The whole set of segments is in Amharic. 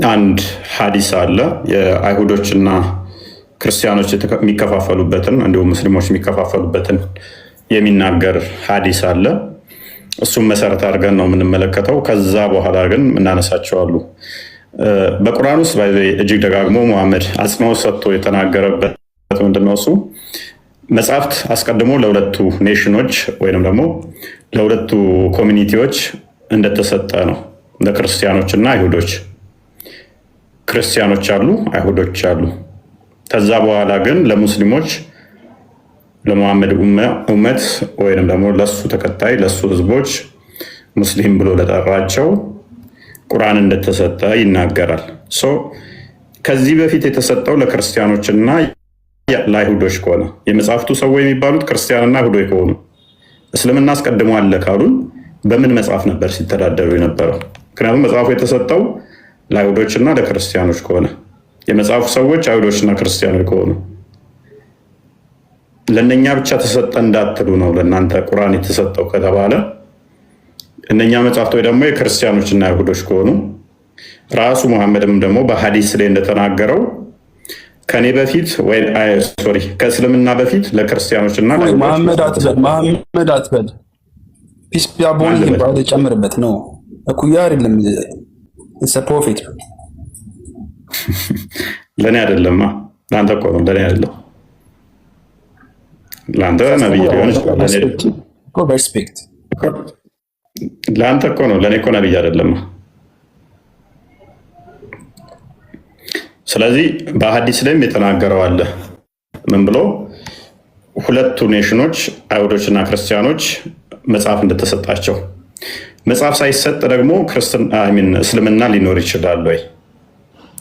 አንድ ሐዲስ አለ የአይሁዶችና ክርስቲያኖች የሚከፋፈሉበትን እንዲሁም ሙስሊሞች የሚከፋፈሉበትን የሚናገር ሐዲስ አለ። እሱም መሰረት አድርገን ነው የምንመለከተው። ከዛ በኋላ ግን እናነሳቸው አሉ። በቁርአን ውስጥ እጅግ ደጋግሞ ሙሐመድ አጽንኦት ሰጥቶ የተናገረበት ምንድነው? እሱ መጽሐፍት አስቀድሞ ለሁለቱ ኔሽኖች ወይም ደግሞ ለሁለቱ ኮሚኒቲዎች እንደተሰጠ ነው። ለክርስቲያኖች እና አይሁዶች፣ ክርስቲያኖች አሉ፣ አይሁዶች አሉ። ከዛ በኋላ ግን ለሙስሊሞች ለሙሐመድ ኡመት ወይም ደግሞ ለሱ ተከታይ ለሱ ህዝቦች ሙስሊም ብሎ ለጠራቸው ቁርአን እንደተሰጠ ይናገራል። ከዚህ በፊት የተሰጠው ለክርስቲያኖችና ለአይሁዶች ከሆነ የመጽሐፍቱ ሰዎች የሚባሉት ክርስቲያንና አይሁዶች ከሆኑ እስልምና አስቀድሞ አለ ካሉን በምን መጽሐፍ ነበር ሲተዳደሩ የነበረው? ምክንያቱም መጽሐፉ የተሰጠው ለአይሁዶችና ለክርስቲያኖች ከሆነ የመጽሐፉ ሰዎች አይሁዶችና ክርስቲያኖች ከሆኑ ለእነኛ ብቻ ተሰጠ እንዳትሉ ነው። ለእናንተ ቁርአን የተሰጠው ከተባለ እነኛ መጽሐፍት ወይ ደግሞ የክርስቲያኖችና አይሁዶች ከሆኑ ራሱ ሙሐመድም ደግሞ በሐዲስ ላይ እንደተናገረው ከኔ በፊት ከእስልምና በፊት ለክርስቲያኖችና መሐመድ አትበል ፒስ ቢያቦን ይባል ጨምርበት ነው እኩያ አይደለም። ፕሮፌት ለእኔ አይደለማ ለአንተ እኮ ነው። ለእኔ አይደለም ለአንተ ነብይ ሊሆን ይችላል። ለአንተ እኮ ነው። ለእኔ እኮ ነብይ አይደለማ። ስለዚህ በሐዲስ ላይም የተናገረው አለ። ምን ብሎ ሁለቱ ኔሽኖች አይሁዶችና ክርስቲያኖች መጽሐፍ እንደተሰጣቸው፣ መጽሐፍ ሳይሰጥ ደግሞ እስልምና ሊኖር ይችላል ወይ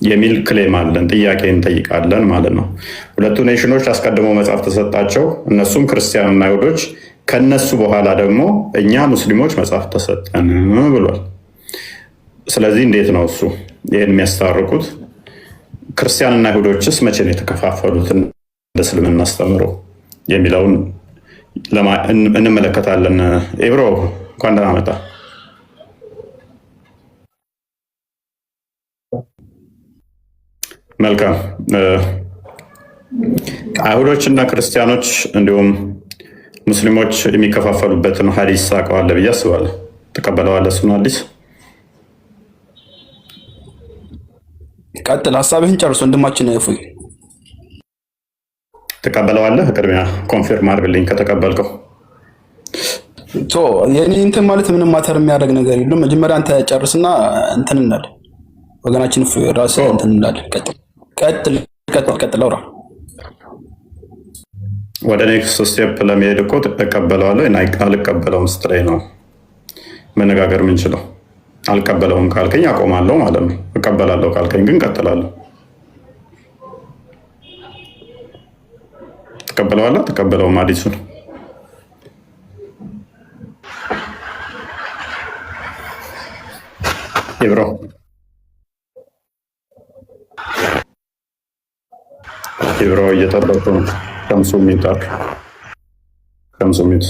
የሚል ክሌም አለን። ጥያቄ እንጠይቃለን ማለት ነው። ሁለቱ ኔሽኖች አስቀድሞ መጽሐፍ ተሰጣቸው፣ እነሱም ክርስቲያንና አይሁዶች። ከነሱ በኋላ ደግሞ እኛ ሙስሊሞች መጽሐፍ ተሰጠን ብሏል። ስለዚህ እንዴት ነው እሱ ይህን የሚያስታርቁት? ክርስቲያንና አይሁዶችስ መቼ ነው የተከፋፈሉት እንደ እስልምና አስተምሮ የሚለውን እንመለከታለን። ኤብሮ እንኳን ደህና መጣ። መልካም። አይሁዶችና ክርስቲያኖች እንዲሁም ሙስሊሞች የሚከፋፈሉበትን ሐዲስ ታውቀዋለህ ብዬ አስባለሁ። ተቀበለዋለህ? እሱን ሐዲስ ቀጥል፣ ሀሳብህን ጨርስ ወንድማችን እፎይ። ተቀበለዋለህ? ቅድሚያ ኮንፊርም አድርግልኝ ከተቀበልከው። የኔ እንትን ማለት ምንም ማተር የሚያደርግ ነገር የለም። መጀመሪያ አንተ ጨርስና እንትን እንላለን። ወገናችን ራስ እንትን እንላለን። ቀጥል አውራ። ወደ ኔክስት ስቴፕ ለመሄድ እኮ እቀበለዋለሁ አልቀበለውም ስትለኝ ነው መነጋገር የምንችለው። አልቀበለውም ካልከኝ አቆማለሁ ማለት ነው። እቀበላለሁ ካልከኝ ግን ቀጥላለሁ። ተቀበለዋለህ? ተቀበለውም ሐዲሱን ኢብሮ እየጠበቁ ነው። ከምሱ ሚት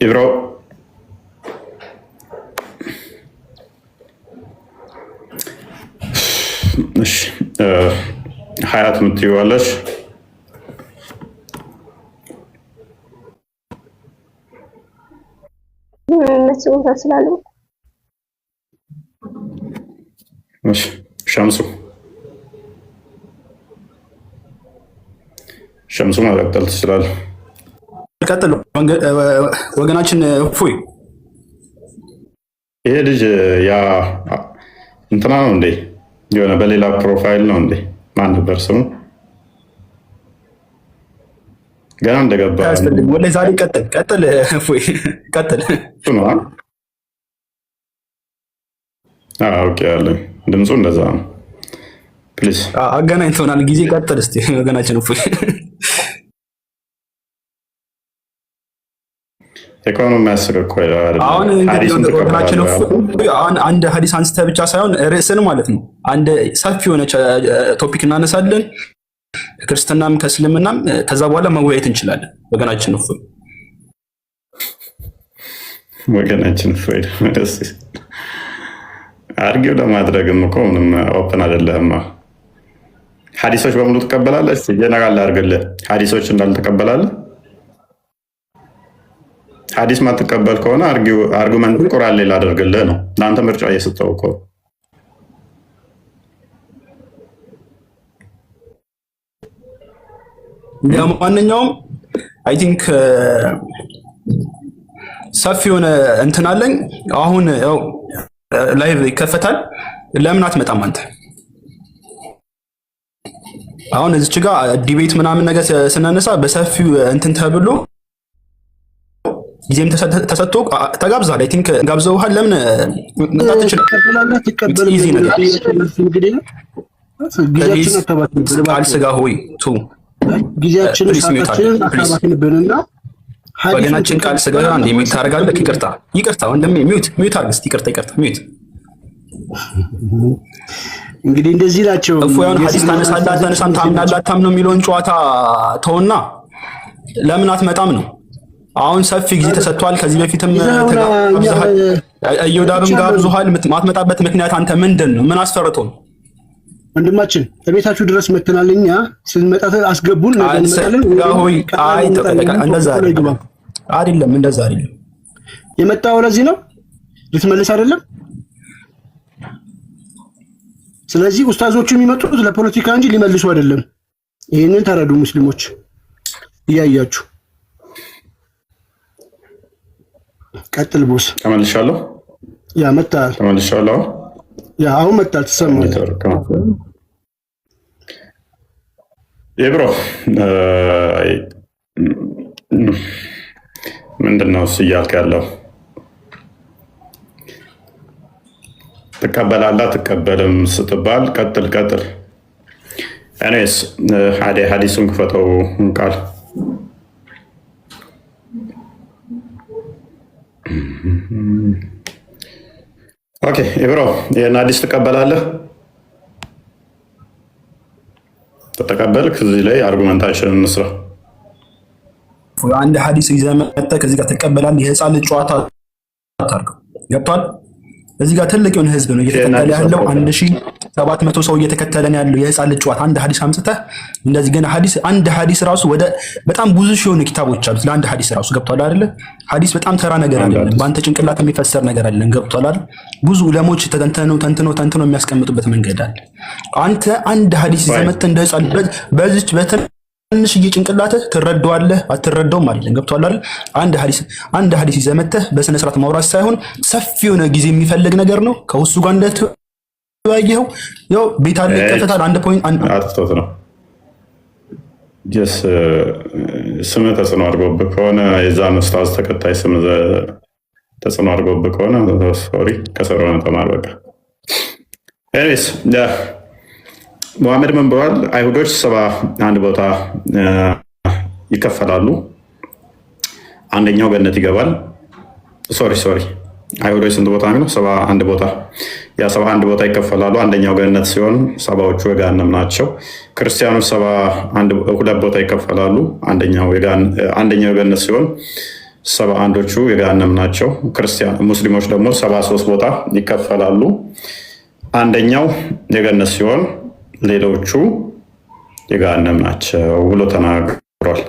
ኢብሮ ሀያት የምትይዋለሽ? ሸምሱ መቀጠል ትችላለህ። ቀጥል ወገናችን እፎይ። ይሄ ልጅ ያ እንትና ነው እንዴ? የሆነ በሌላ ፕሮፋይል ነው እንዴ? ማን ነበር ስሙ? ገና እንደገባ ወላሂ ዛሬ ቀጥል እፎይ ቀጥል። ኦኬ ያለኝ ድምፁ እንደዛ ነው። ፕሊዝ አገናኝተውናል። ጊዜ ቀጥል እስቲ ወገናችን እፎይ። ኢኮኖሚ ያስረኮ አሁን ወገናችን እፎይ አንድ ሐዲስ አንስተ ብቻ ሳይሆን ርዕስን ማለት ነው አንድ ሰፊ የሆነ ቶፒክ እናነሳለን ከክርስትናም ከእስልምናም፣ ከዛ በኋላ መወያየት እንችላለን። ወገናችን እፎይ አርጊው ለማድረግም እኮ ምንም ኦፕን አይደለህም። ሐዲሶች በሙሉ ትቀበላለህ? ጀነራል አድርግልህ ሐዲሶች እንዳልተቀበላለህ። ሐዲስ ማትቀበል ከሆነ አርጉመንት ቁርአን ላይ ላደርግልህ ነው። ለአንተ ምርጫ እየሰጠው እኮ ለማንኛውም አይ ቲንክ ሰፊ የሆነ እንትን አለኝ። አሁን ያው ላይቭ ይከፈታል። ለምን አትመጣም አንተ? አሁን እዚች ጋር ዲቤት ምናምን ነገር ስናነሳ በሰፊው እንትን ተብሎ ጊዜም ተሰጥቶ ተጋብዛል። አይ ቲንክ ጋብዘውሃል። ለምን መጣት ትችላለህ? ቃል ስጋ ሆይ ቱ ጊዜያችንን አካባቢንብንና ወገናችን ቃል ስጋ አንዴ ሚውት ታደርጋለህ። ይቅርታ ወንድሜ ሚውት አድርግ። ይቅርታ ሚውት። እንግዲህ እንደዚህ ናቸው። እፎያን ሐዲስ ታነሳለህ አታነሳም፣ ታምናለህ አታምነው የሚለውን ጨዋታ ተውና ለምን አትመጣም ነው። አሁን ሰፊ ጊዜ ተሰጥቷል። ከዚህ በፊትም እዮዳብም ጋብዙሃል። ማትመጣበት ምክንያት አንተ ምንድን ነው? ምን አስፈርቶ ነው? ወንድማችን ከቤታችሁ ድረስ መተናል። እኛ ስንመጣ አስገቡን። እንደዛ አይደለም። የመጣው ለዚህ ነው ልትመልስ አይደለም። ስለዚህ ኡስታዞቹ የሚመጡት ለፖለቲካ እንጂ ሊመልሱ አይደለም። ይህንን ተረዱ ሙስሊሞች እያያችሁ። ቀጥል ቦስ። ተመልሻለሁ። ያ መጣል ተመልሻለሁ። ያ አሁን መጣል ተሰማኝ። የብሮ ምንድነው እያልክ ያለው? ትቀበላለህ አትቀበልም ስትባል ቀጥል። እኔስ ሐዲሱን ክፈተው ቃል ኦኬ። ብሮ ይህን ሐዲስ ትቀበላለህ? ተቀበልክ? እዚህ ላይ አርጉመንታችንን እንስራ። አንድ ሐዲስ ይዘህ መጥተህ ከዚህ ጋር ትቀበላለህ። የህፃን ልጅ ጨዋታ አታርገው። ገብቷል? እዚህ ጋር ትልቅ የሆነ ህዝብ ነው እየተከተለ ያለው። 1700 ሰው እየተከተለ ነው ያለው። የህፃን ልጅ ጨዋታ አንድ ሐዲስ አምጥተህ እንደዚህ ገና አንድ ሐዲስ ራሱ ወደ በጣም ብዙ ሺህ ኪታቦች አሉት ለአንድ ሐዲስ ራሱ። ገብቷል አይደለ? ሐዲስ በጣም ተራ ነገር አይደለም። በአንተ ጭንቅላት የሚፈሰር ነገር አይደለም። ገብቷል አይደል? ብዙ ዑለሞች ተንትነው የሚያስቀምጡበት መንገድ አለ። አንተ አንድ ሐዲስ ይዘህ መጥተህ እንደ ህፃን በዚች ትንሽዬ ጭንቅላትህ ትረዳዋለህ አትረዳውም አይደለም። ገብቷል አይደል? አንድ ሐዲስ ይዘህ መጥተህ በስነ ስርዓት ማውራት ሳይሆን ሰፊ የሆነ ጊዜ የሚፈልግ ነገር ነው። ከውሱ ጋር እንደተወያየኸው ያው ቤት አለ ይከፈታል። አንድ ፖይንት አጥፍቶት ነው ስምህ ተጽዕኖ አድርጎብህ ከሆነ የዛን ኡስታዝ ተከታይ ስም ተጽዕኖ አድርጎብህ ከሆነ ሶሪ፣ ከስር ሆነህ ተማር በቃ። ኤኒዌይስ ሙሐመድ ምን ብሏል? አይሁዶች 71 ቦታ ይከፈላሉ፣ አንደኛው ገነት ይገባል። ሶሪ አይሁዶች ስንት ቦታ ነው? 71 ቦታ። ያ 71 ቦታ ይከፈላሉ፣ አንደኛው ገነት ሲሆን ሰባዎቹ የገሃነም ናቸው። ክርስቲያኖች 2 ቦታ ይከፈላሉ፣ አንደኛው የገነት ሲሆን 71ዎቹ የገሃነም ናቸው። ሙስሊሞች ደግሞ 73 ቦታ ይከፈላሉ፣ አንደኛው የገነት ሲሆን ሌሎቹ የገሃነም ናቸው ብሎ ተናግሯል።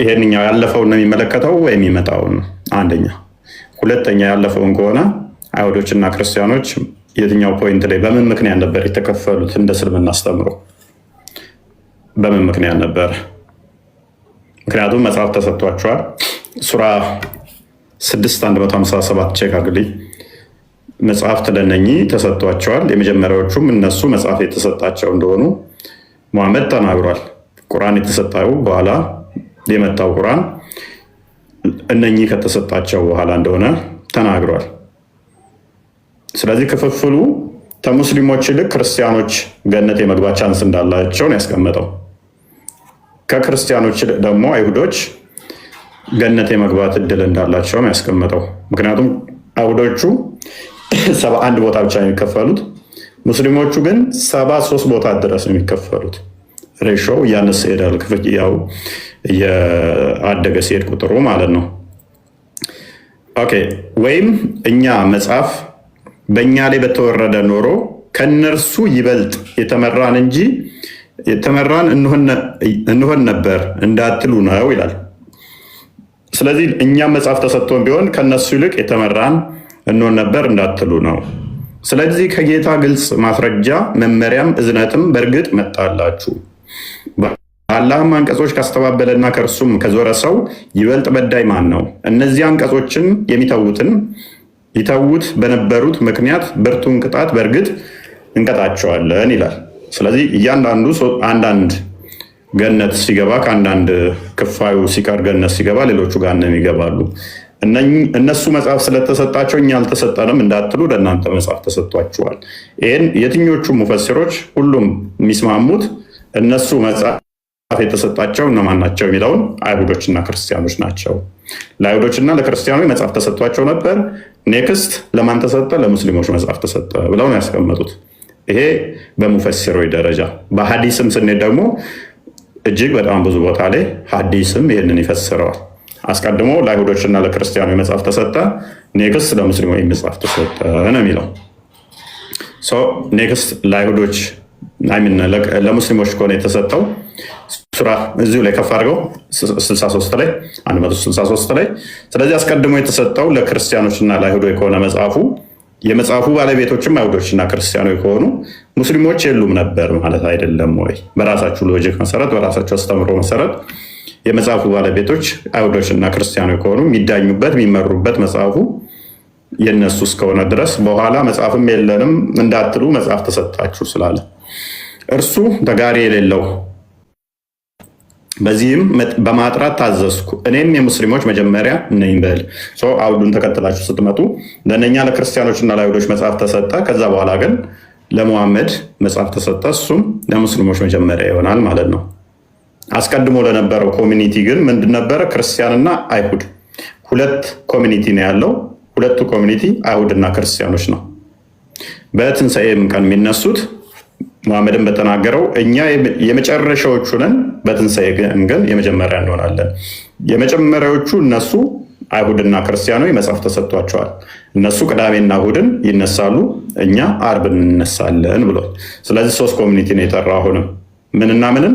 ይሄንኛው ያለፈውን ነው የሚመለከተው ወይ የሚመጣውን? አንደኛ። ሁለተኛ ያለፈውን ከሆነ አይሁዶችና ክርስቲያኖች የትኛው ፖይንት ላይ በምን ምክንያት ነበር የተከፈሉት? እንደ እስልምና አስተምሮ በምን ምክንያት ነበር? ምክንያቱም መጽሐፍ ተሰጥቷቸዋል። ሱራ 6:157 ቼክ አድርግልኝ። መጽሐፍት ለነኚህ ተሰጥቷቸዋል። የመጀመሪያዎቹም እነሱ መጽሐፍ የተሰጣቸው እንደሆኑ ሙሐመድ ተናግሯል። ቁርአን የተሰጠው በኋላ የመጣው ቁርአን እነኚህ ከተሰጣቸው በኋላ እንደሆነ ተናግሯል። ስለዚህ ክፍፍሉ ከሙስሊሞች ይልቅ ክርስቲያኖች ገነት የመግባት ቻንስ እንዳላቸውን ያስቀመጠው፣ ከክርስቲያኖች ይልቅ ደግሞ አይሁዶች ገነት የመግባት እድል እንዳላቸውን ያስቀመጠው። ምክንያቱም አይሁዶቹ 71 ቦታ ብቻ የሚከፈሉት፣ ሙስሊሞቹ ግን 73 ቦታ ድረስ የሚከፈሉት። ሬሾው እያነሰ ይሄዳል፣ ክፍያው እያደገ ሲሄድ ቁጥሩ ማለት ነው። ኦኬ። ወይም እኛ መጽሐፍ በእኛ ላይ በተወረደ ኖሮ ከነርሱ ይበልጥ የተመራን እንሆን ነበር እንዳትሉ ነው ይላል። ስለዚህ እኛም መጽሐፍ ተሰጥቶን ቢሆን ከነሱ ይልቅ የተመራን እንሆን ነበር እንዳትሉ ነው። ስለዚህ ከጌታ ግልጽ ማስረጃ መመሪያም እዝነትም በእርግጥ መጣላችሁ። በአላህም አንቀጾች ካስተባበለና ከእርሱም ከዞረ ሰው ይበልጥ በዳይ ማን ነው? እነዚህ አንቀጾችን ይተዉት በነበሩት ምክንያት ብርቱን ቅጣት በእርግጥ እንቀጣቸዋለን ይላል። ስለዚህ እያንዳንዱ አንዳንድ ገነት ሲገባ ከአንዳንድ ክፋዩ ሲቀር ገነት ሲገባ ሌሎቹ ገሃነም ይገባሉ። እነሱ መጽሐፍ ስለተሰጣቸው እኛ አልተሰጠንም እንዳትሉ ለእናንተ መጽሐፍ ተሰጥቷችኋል። ይህን የትኞቹ ሙፈሲሮች ሁሉም የሚስማሙት እነሱ መጽሐፍ የተሰጣቸው እነማን ናቸው የሚለውን አይሁዶችና ክርስቲያኖች ናቸው። ለአይሁዶችና ለክርስቲያኖች መጽሐፍ ተሰጥቷቸው ነበር። ኔክስት ለማን ተሰጠ? ለሙስሊሞች መጽሐፍ ተሰጠ ብለው ነው ያስቀመጡት። ይሄ በሙፈሲሮች ደረጃ። በሀዲስም ስንሄድ ደግሞ እጅግ በጣም ብዙ ቦታ ላይ ሀዲስም ይህንን ይፈስረዋል። አስቀድሞ ለአይሁዶችና ለክርስቲያኖች መጽሐፍ ተሰጠ፣ ኔክስት ለሙስሊሞች መጽሐፍ ተሰጠ ነው የሚለው። ኔክስት ለአይሁዶች ለሙስሊሞች ከሆነ የተሰጠው ሱራ እዚሁ ላይ ከፍ አድርገው 163 ላይ። ስለዚህ አስቀድሞ የተሰጠው ለክርስቲያኖችና ለአይሁዶች ከሆነ የመጽሐፉ ባለቤቶችም አይሁዶችና ክርስቲያኖች ከሆኑ ሙስሊሞች የሉም ነበር ማለት አይደለም ወይ? በራሳችሁ ሎጂክ መሰረት፣ በራሳችሁ አስተምሮ መሰረት የመጽሐፉ ባለቤቶች አይሁዶችና ክርስቲያኖች ከሆኑ የሚዳኙበት የሚመሩበት መጽሐፉ የነሱ እስከሆነ ድረስ በኋላ መጽሐፍም የለንም እንዳትሉ መጽሐፍ ተሰጣችሁ ስላለ እርሱ ተጋሪ የሌለው በዚህም በማጥራት ታዘዝኩ እኔም የሙስሊሞች መጀመሪያ ነኝ በል። አውዱን ተከትላችሁ ስትመጡ ለእነኛ ለክርስቲያኖችና ለአይሁዶች መጽሐፍ ተሰጠ። ከዛ በኋላ ግን ለሙሐመድ መጽሐፍ ተሰጠ። እሱም ለሙስሊሞች መጀመሪያ ይሆናል ማለት ነው። አስቀድሞ ለነበረው ኮሚኒቲ ግን ምንድን ነበረ? ክርስቲያንና አይሁድ ሁለት ኮሚኒቲ ነው ያለው። ሁለቱ ኮሚኒቲ አይሁድና ክርስቲያኖች ነው። በትንሣኤም ቀን የሚነሱት ሙሐመድን በተናገረው እኛ የመጨረሻዎቹ ነን፣ በትንሣኤ ግን የመጀመሪያ እንሆናለን። የመጀመሪያዎቹ እነሱ አይሁድና ክርስቲያኖች መጽሐፍ ተሰጥቷቸዋል። እነሱ ቅዳሜና እሁድን ይነሳሉ፣ እኛ አርብን እንነሳለን ብሏል። ስለዚህ ሶስት ኮሚኒቲ ነው የጠራ። አሁንም ምንና ምንን?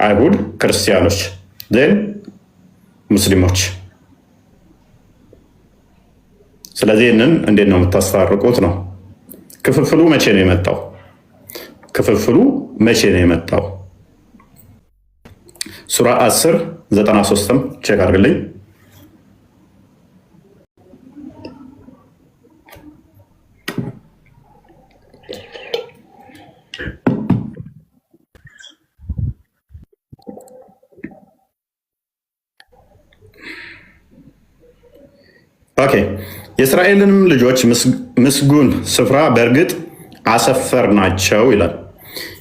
አይሁድ፣ ክርስቲያኖች፣ ዜን ሙስሊሞች። ስለዚህ ይህንን እንዴት ነው የምታስታርቁት ነው። ክፍፍሉ መቼ ነው የመጣው? ሱራ 10:93 ቼክ አድርግልኝ። ኦኬ። የእስራኤልንም ልጆች ምስጉን ስፍራ በእርግጥ አሰፈርናቸው ይላል።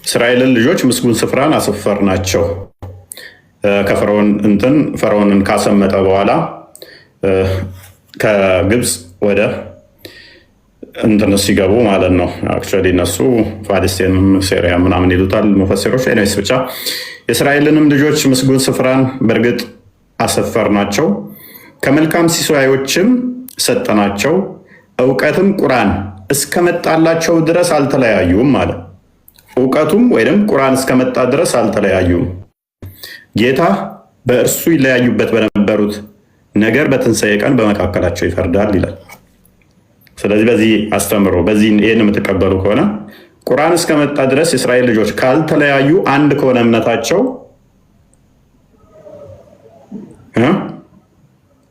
እስራኤልን ልጆች ምስጉን ስፍራን አሰፈርናቸው። ፈርዖንን ካሰመጠ በኋላ ከግብፅ ወደ ሲገቡ ማለት ነው። አክቹዋሊ እነሱ ፓሌስቲን፣ ሴሪያ ምናምን ይሉታል ሙፈሲሮች። አይነስ ብቻ የእስራኤልንም ልጆች ምስጉን ስፍራን በእርግጥ አሰፈርናቸው፣ ከመልካም ሲሳዮችም ሰጠናቸው፣ እውቀትም ቁርአን እስከመጣላቸው ድረስ አልተለያዩም ማለት። እውቀቱም ወይም ቁርአን እስከመጣ ድረስ አልተለያዩም። ጌታ በእርሱ ይለያዩበት በነበሩት ነገር በትንሣኤ ቀን በመካከላቸው ይፈርዳል ይላል። ስለዚህ በዚህ አስተምሮ ይህን የምትቀበሉ ከሆነ ቁርአን እስከመጣ ድረስ የእስራኤል ልጆች ካልተለያዩ አንድ ከሆነ እምነታቸው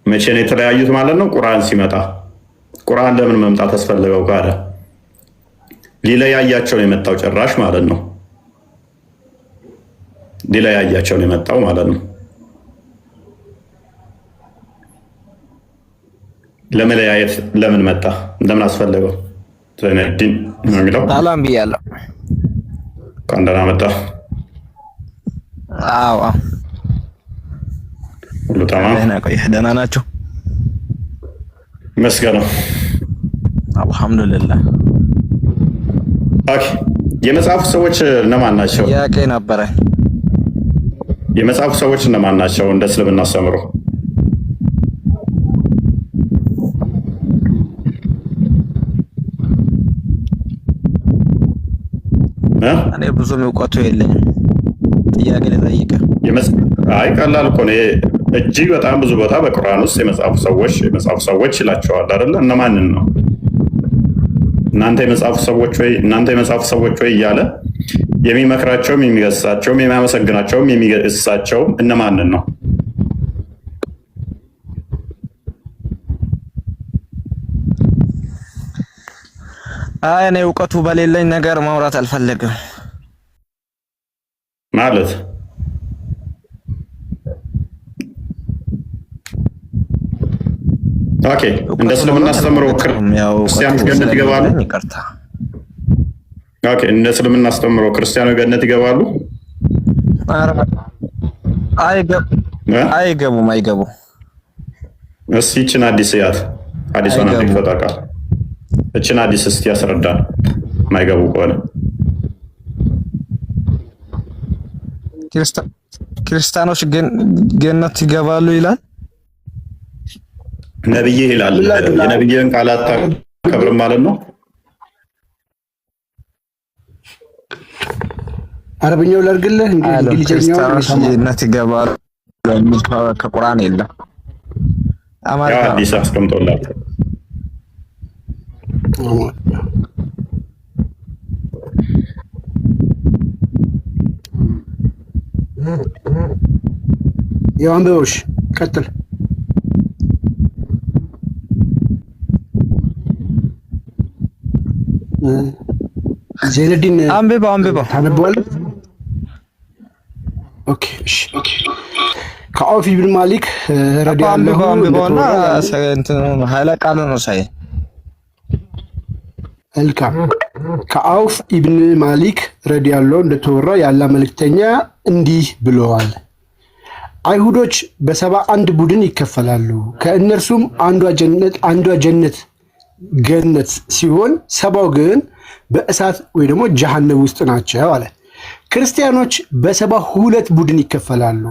መቼ ነው የተለያዩት ማለት ነው? ቁርአን ሲመጣ። ቁርአን ለምን መምጣት አስፈለገው ካለ ሊለያያቸው ነው የመጣው ጭራሽ ማለት ነው። ሊለያያቸው ነው የመጣው ማለት ነው። ለመለያየት ለምን መጣ? ለምን አስፈለገው? ዘይነዲን ነው የሚለው። ሰላም ብያለሁ። ደህና መጣ። አዎ ሁሉ ተማም። ደህና ናቸው መስገነው። አልሐምዱሊላህ። ኦኬ። የመጽሐፉ ሰዎች እነማን ናቸው? ጥያቄ ነበረ። የመጽሐፉ ሰዎች እነማን ናቸው? እንደ እስልምና አስተምሮ እኔ ብዙም እውቀቱ የለኝም። ጥያቄ ልጠይቅ። አይ ቀላል እኮ ነው። እጅግ በጣም ብዙ ቦታ በቁርአን ውስጥ የመጽሐፉ ሰዎች ይላቸዋል አይደለ? እነማንን ነው? እናንተ የመጽሐፉ ሰዎች ወይ እያለ የሚመክራቸውም የሚገስጻቸውም የሚያመሰግናቸውም የሚገስጻቸውም እነማንን ነው? አይ እኔ እውቀቱ በሌለኝ ነገር ማውራት አልፈልግም። ማለት ኦኬ፣ እንደ እስልምና አስተምሮ ክርስቲያኖች ገነት ይገባሉ? ኦኬ፣ እንደ እስልምና አስተምሮ ክርስቲያኖች ገነት ይገባሉ? አይገቡም። እስኪ ይችን አዲሷን አንድ ይፈታቃል። እችን አዲስ እስቲ ያስረዳል። ማይገቡ ከሆነ ክርስቲያኖች ገነት ይገባሉ ይላል ነብይ ይላል። የነብይን ቃላት ታከብርም ማለት ነው። አረብኛው ላርግልህ እንግሊዝኛው ክርስቲያኖች ገነት ይገባሉ የሚል ከቁርአን የለም። አማርኛ አዲስ አስቀምጦላል። የአንበቦሽ ቀጥል። ዜነዲን አንብባ ታነበዋለህ? ኦኬ እሺ። ከአውፍ ኢብን ማሊክ ረዲየላሁ አንብባውና ኃይለ ቃሉ ነው ሳይ መልካም። ከአውፍ ኢብን ማሊክ ረዲየላሁ እንደተወራ ያለ መልእክተኛ እንዲህ ብለዋል። አይሁዶች በ71 ቡድን ይከፈላሉ። ከእነርሱም አንዷ ገነት ሲሆን 70 ግን በእሳት ወይ ደግሞ ጀሃነም ውስጥ ናቸው አለ። ክርስቲያኖች በ72 ቡድን ይከፈላሉ።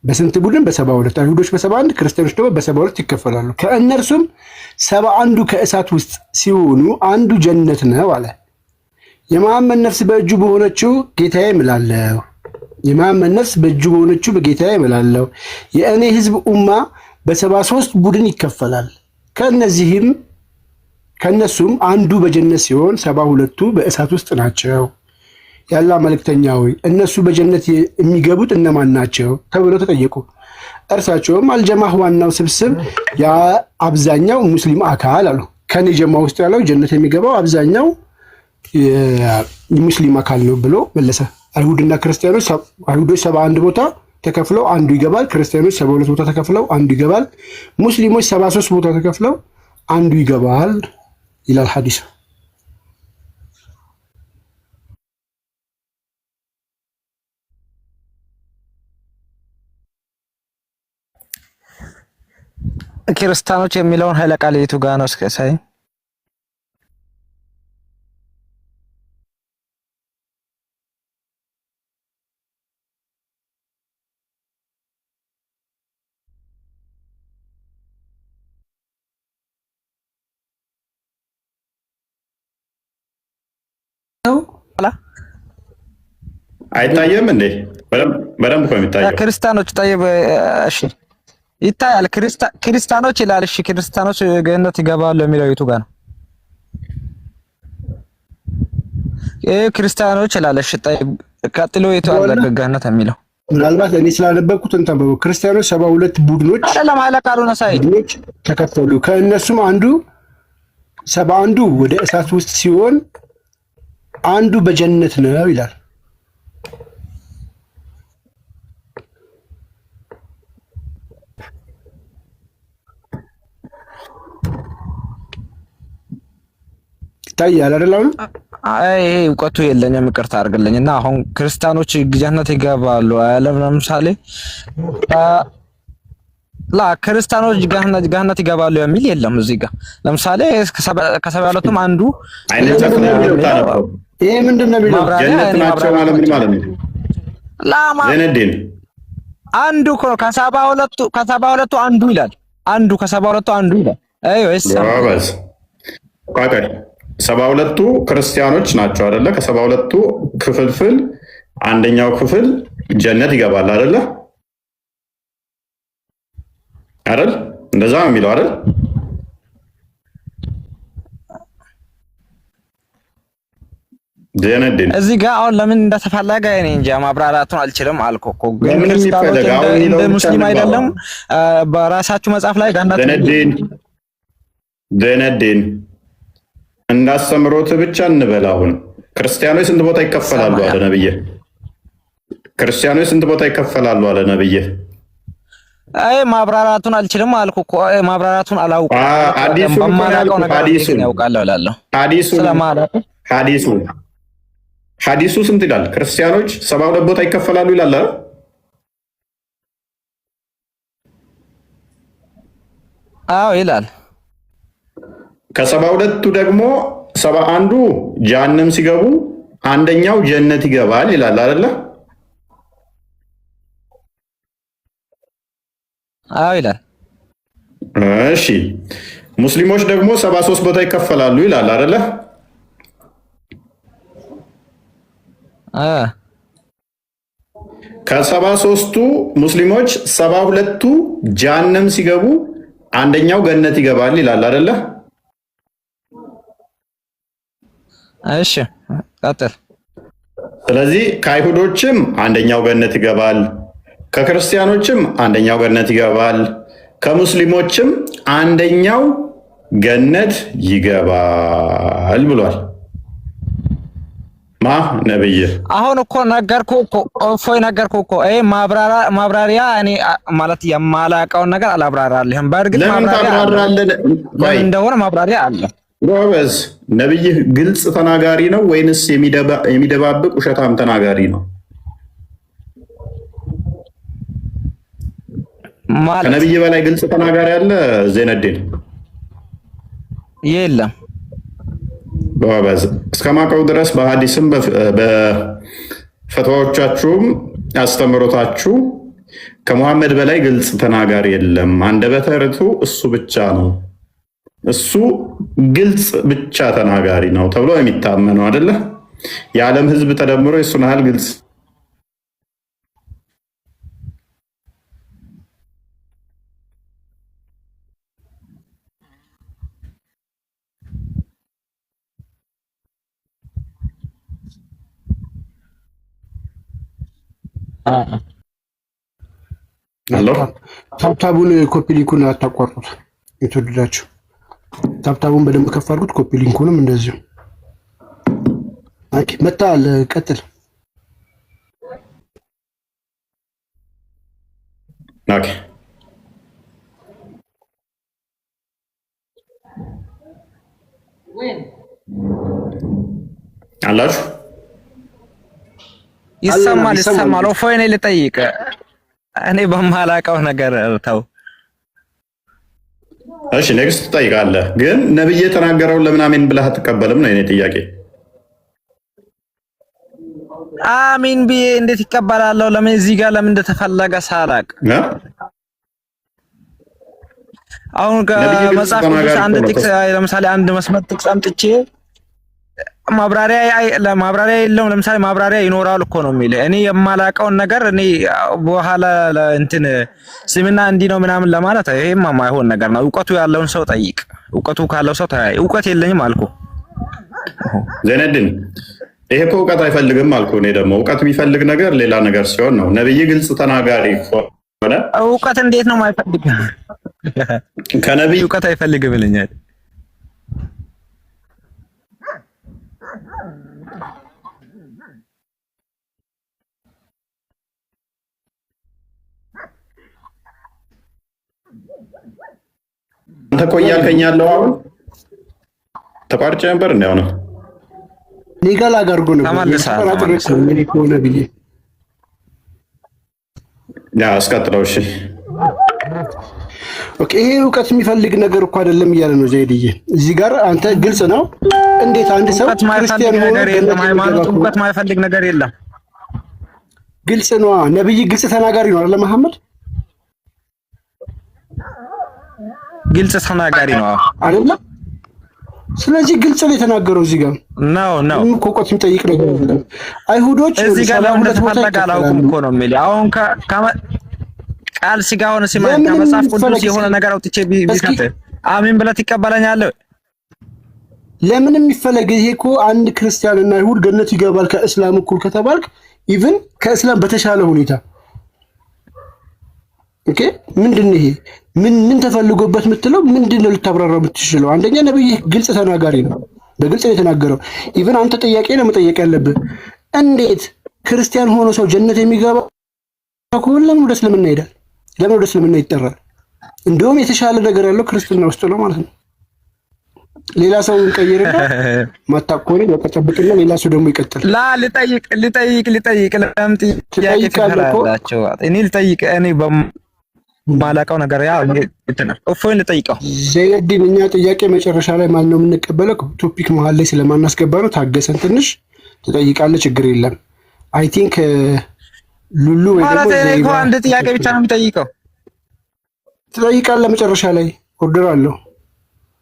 በስንት ቡድን? በ72። አይሁዶች በ71 ክርስቲያኖች ደግሞ በ72 ይከፈላሉ። ከእነርሱም 71ዱ ከእሳት ውስጥ ሲሆኑ አንዱ ጀነት ነው አለ። የመሐመድ ነፍስ በእጁ በሆነችው ጌታዬ እምላለሁ፣ የመሐመድ ነፍስ በእጁ በሆነችው በጌታዬ እምላለሁ፣ የእኔ ህዝብ ኡማ በ73 ቡድን ይከፈላል። ከእነሱም አንዱ በጀነት ሲሆን 72ቱ በእሳት ውስጥ ናቸው። ያላ መልእክተኛ ሆይ እነሱ በጀነት የሚገቡት እነማን ናቸው ተብለው ተጠየቁ። እርሳቸውም አልጀማህ ዋናው ስብስብ የአብዛኛው ሙስሊም አካል አሉ። ከኔ ጀማ ውስጥ ያለው ጀነት የሚገባው አብዛኛው ሙስሊም አካል ነው ብሎ መለሰ። አይሁድና ክርስቲያኖች አይሁዶች 71 ቦታ ተከፍለው አንዱ ይገባል። ክርስቲያኖች 72 ቦታ ተከፍለው አንዱ ይገባል። ሙስሊሞች 73 ቦታ ተከፍለው አንዱ ይገባል ይላል ሐዲስ። ክርስቲያኖች የሚለውን ኃይለ ቃል የቱ ጋር ነው? እስከ ሳይ አይታየም እንዴ? በደንብ እኮ የሚታየው ክርስቲያኖች ጠይብ። እሺ ይታያል። ክርስቲያኖች ይላል። እሺ ክርስቲያኖች ገነት ይገባሉ የሚለው የቱ ጋር ነው? ክርስቲያኖች ይላል። እሺ ጠይብ ቀጥሎ የቱ አለ ገነት የሚለው? ምናልባት እኔ ስላነበብኩት እንተንበቡ ክርስቲያኖች 72 ቡድኖች አይደለም ኃይለ ቃሉ ነው ሳይ ተከፈሉ። ከእነሱም አንዱ 71ዱ ወደ እሳት ውስጥ ሲሆን አንዱ በጀነት ነው ይላል። ይታያል አይደል? አይ እውቀቱ የለኝም ይቅርታ አድርግልኝና አሁን ክርስቲያኖች ጀነት ይገባሉ አለም። ለምሳሌ ክርስቲያኖች ገነት ይገባሉ የሚል የለም እዚህ ጋር። ለምሳሌ ከ72ቱም አንዱ ይሄ ምንድነው የሚለው? ጀነት ናቸው ማለት ምን ማለት ነው? አንዱ ከ72ቱ አንዱ ይላል። አንዱ ከ72ቱ አንዱ ይላል። አይ ወይስ 72ቱ ክርስቲያኖች ናቸው አይደለ? ከ72ቱ ክፍልፍል አንደኛው ክፍል ጀነት ይገባል አይደለ? አይደል? እንደዛ ነው የሚለው አይደል? ዜነዲን እዚህ ጋር አሁን ለምን እንደተፈለገ እኔ እንጃ ማብራራቱን አልችልም አልኩ እኮ። ግን ለምን ክርስቲያኖች የሚፈለግ አሁን እንደ የሚለው ሙስሊም ብቻ አይደለም። በራሳችሁ መጽሐፍ ላይ ገነት ዜነዲን እንዳስተምሮት ብቻ እንበል። አሁን ክርስቲያኖች ስንት ቦታ ይከፈላሉ አለ ነብዬ? ክርስቲያኖች ስንት ቦታ ይከፈላሉ አለ ነብዬ? አይ ማብራራቱን አልችልም አልኩ እኮ። ማብራራቱን አላውቅም። ሐዲሱን በማላውቀው ነገር ያውቃለሁ እላለሁ። ሐዲሱ ስንት ይላል? ክርስቲያኖች 72 ቦታ ይከፈላሉ ይላል አይደል? አዎ ይላል። ከ72ቱ ደግሞ 71ዱ ጀሃነም ሲገቡ አንደኛው ጀነት ይገባል ይላል አይደለ? አዎ ይላል። እሺ ሙስሊሞች ደግሞ 73 ቦታ ይከፈላሉ ይላል አይደለ? ከ73ቱ ሙስሊሞች 72ቱ ጀሃነም ሲገቡ አንደኛው ገነት ይገባል ይላል አይደለ? እሺ ቀጥል። ስለዚህ ከአይሁዶችም አንደኛው ገነት ይገባል፣ ከክርስቲያኖችም አንደኛው ገነት ይገባል፣ ከሙስሊሞችም አንደኛው ገነት ይገባል ብሏል። ማ ነብይ አሁን እኮ ነገርኩ እኮ እፎይ ነገርኩ እኮ። ይሄ ማብራሪያ እኔ ማለት የማላውቀውን ነገር አላብራራልህም። በእርግጥ ማብራሪያ እንደሆነ ማብራሪያ አለ። ጎበዝ ነብይ ግልጽ ተናጋሪ ነው ወይንስ የሚደባብቅ ውሸታም ተናጋሪ ነው? ከነብይ በላይ ግልጽ ተናጋሪ አለ ዜነዲን? የለም። ጎበዝ እስከማውቀው ድረስ በሐዲስም በፈትዋዎቻችሁም አስተምሮታችሁ ከሙሐመድ በላይ ግልጽ ተናጋሪ የለም። አንደበተ ርቱዕ እሱ ብቻ ነው። እሱ ግልጽ ብቻ ተናጋሪ ነው ተብሎ የሚታመነው አይደለ? የዓለም ሕዝብ ተደምሮ የሱን ያህል ግልጽ ታብታቡን ኮፒ ሊንኩን አታቋርጡት። የተወደዳችሁ ታብታቡን በደንብ ከፍ አድርጉት። ኮፒ ሊንኩንም እንደዚሁ። ኦኬ መጣል ቀጥል። ኦኬ አላችሁ ይሰማል። እፎይ እኔ ልጠይቅ። እኔ በማላውቀው ነገር ተው። እሺ ኔክስት ትጠይቃለህ። ግን ነብይ የተናገረውን ለምን አሜን ብለህ አትቀበልም ነው የኔ ጥያቄ። አሜን ብዬ እንዴት ይቀበላለሁ? ለምን እዚህ ጋር ለምን እንደተፈለገ ሳላቅ አሁን ከመጽሐፍ ቅዱስ አንድ ጥቅስ ለምሳሌ አንድ መስመር ጥቅስ አምጥቼ ማብራሪያ የለውም። ለምሳሌ ማብራሪያ ይኖራል እኮ ነው የሚል። እኔ የማላውቀውን ነገር እኔ በኋላ እንትን ስምና እንዲህ ነው ምናምን ለማለት ይሄማ ማይሆን ነገር ነው። እውቀቱ ያለውን ሰው ጠይቅ። እውቀቱ ካለው ሰው ተያይ። እውቀት የለኝም አልኩ ዜነዲን። ይሄ እኮ እውቀት አይፈልግም አልኩ። እኔ ደግሞ እውቀት የሚፈልግ ነገር ሌላ ነገር ሲሆን ነው። ነብይ ግልጽ ተናጋሪ ሆነ እውቀት እንዴት ነው የማይፈልግ? ከነብይ እውቀት አይፈልግም ይለኛል። አንተ እኮ እያልከኝ ያለው አሁን ተቋርጬ ነበር እንዴ? አሁን ሌጋል አጋርጎ ነው ሆነ ብዬ አስቀጥለው። እሺ ኦኬ። ይሄ እውቀት የሚፈልግ ነገር እኮ አይደለም እያለ ነው ዘይድዬ። እዚህ ጋር አንተ ግልጽ ነው። እንዴት አንድ ሰው ክርስቲያን ሆኖ ሃይማኖት እውቀት ማይፈልግ ነገር የለም። ግልጽ ነው። ነብይ ግልጽ ተናጋሪ ነው አይደል? መሐመድ ግልጽ ተናጋሪ ነው አይደል? ስለዚህ ግልጽ ነው የተናገረው እዚህ ጋር ነው ኮቆት የሚጠይቅ ነገር አይደለም። አይሁዶች እዚህ ጋር ለምን ተፈለገ አላውቅም እኮ ነው የሚል አሁን ቃል ስጋ ሆነ ሲማን ከመጽሐፍ ቅዱስ የሆነ ነገር አውጥቼ ቢከተ አሜን ብለህ ትቀበለኛለህ? ለምን የሚፈለግ ይሄ እኮ አንድ ክርስቲያንና አይሁድ ገነት ይገባል ከእስላም እኩል ከተባልክ ኢቭን ከእስላም በተሻለ ሁኔታ ኦኬ ምንድነው ይሄ ምን ተፈልጎበት የምትለው ምንድነው ልታብራራው የምትችለው? አንደኛ ነብይ ግልጽ ተናጋሪ ነው፣ በግልጽ ነው የተናገረው። ኢቭን አንተ ጥያቄ ነው መጠየቅ ያለብህ። እንዴት ክርስቲያን ሆኖ ሰው ጀነት የሚገባ ከሆነ ለምን ወደ እስልምና ይሄዳል? ለምን ወደ እስልምና ይጠራል? እንደውም የተሻለ ነገር ያለው ክርስትና ውስጥ ነው ማለት ነው። ሌላ ሰው እንቀይርና ማታቆሪ በቀጠብቅና ሌላ ሰው ደግሞ ይቀጥል። ላ ልጠይቅ ለምን ጥያቄ ትፈራላችሁ? እኔ ልጠይቅ እኔ በማላውቀው ነገር ያ እንትና እፎይን ልጠይቀው። ዘይዲን እኛ ጥያቄ መጨረሻ ላይ ማን ነው የምንቀበለው? ቶፒክ መሀል ላይ ስለማናስገባ ነው። ታገሰን ትንሽ ትጠይቃለህ፣ ችግር የለም። አይ ቲንክ ሉሉ ወይ ደግሞ ዘይዲ አንድ ጥያቄ ብቻ ነው የምጠይቀው። ትጠይቃለህ መጨረሻ ላይ ኦርደር አለው።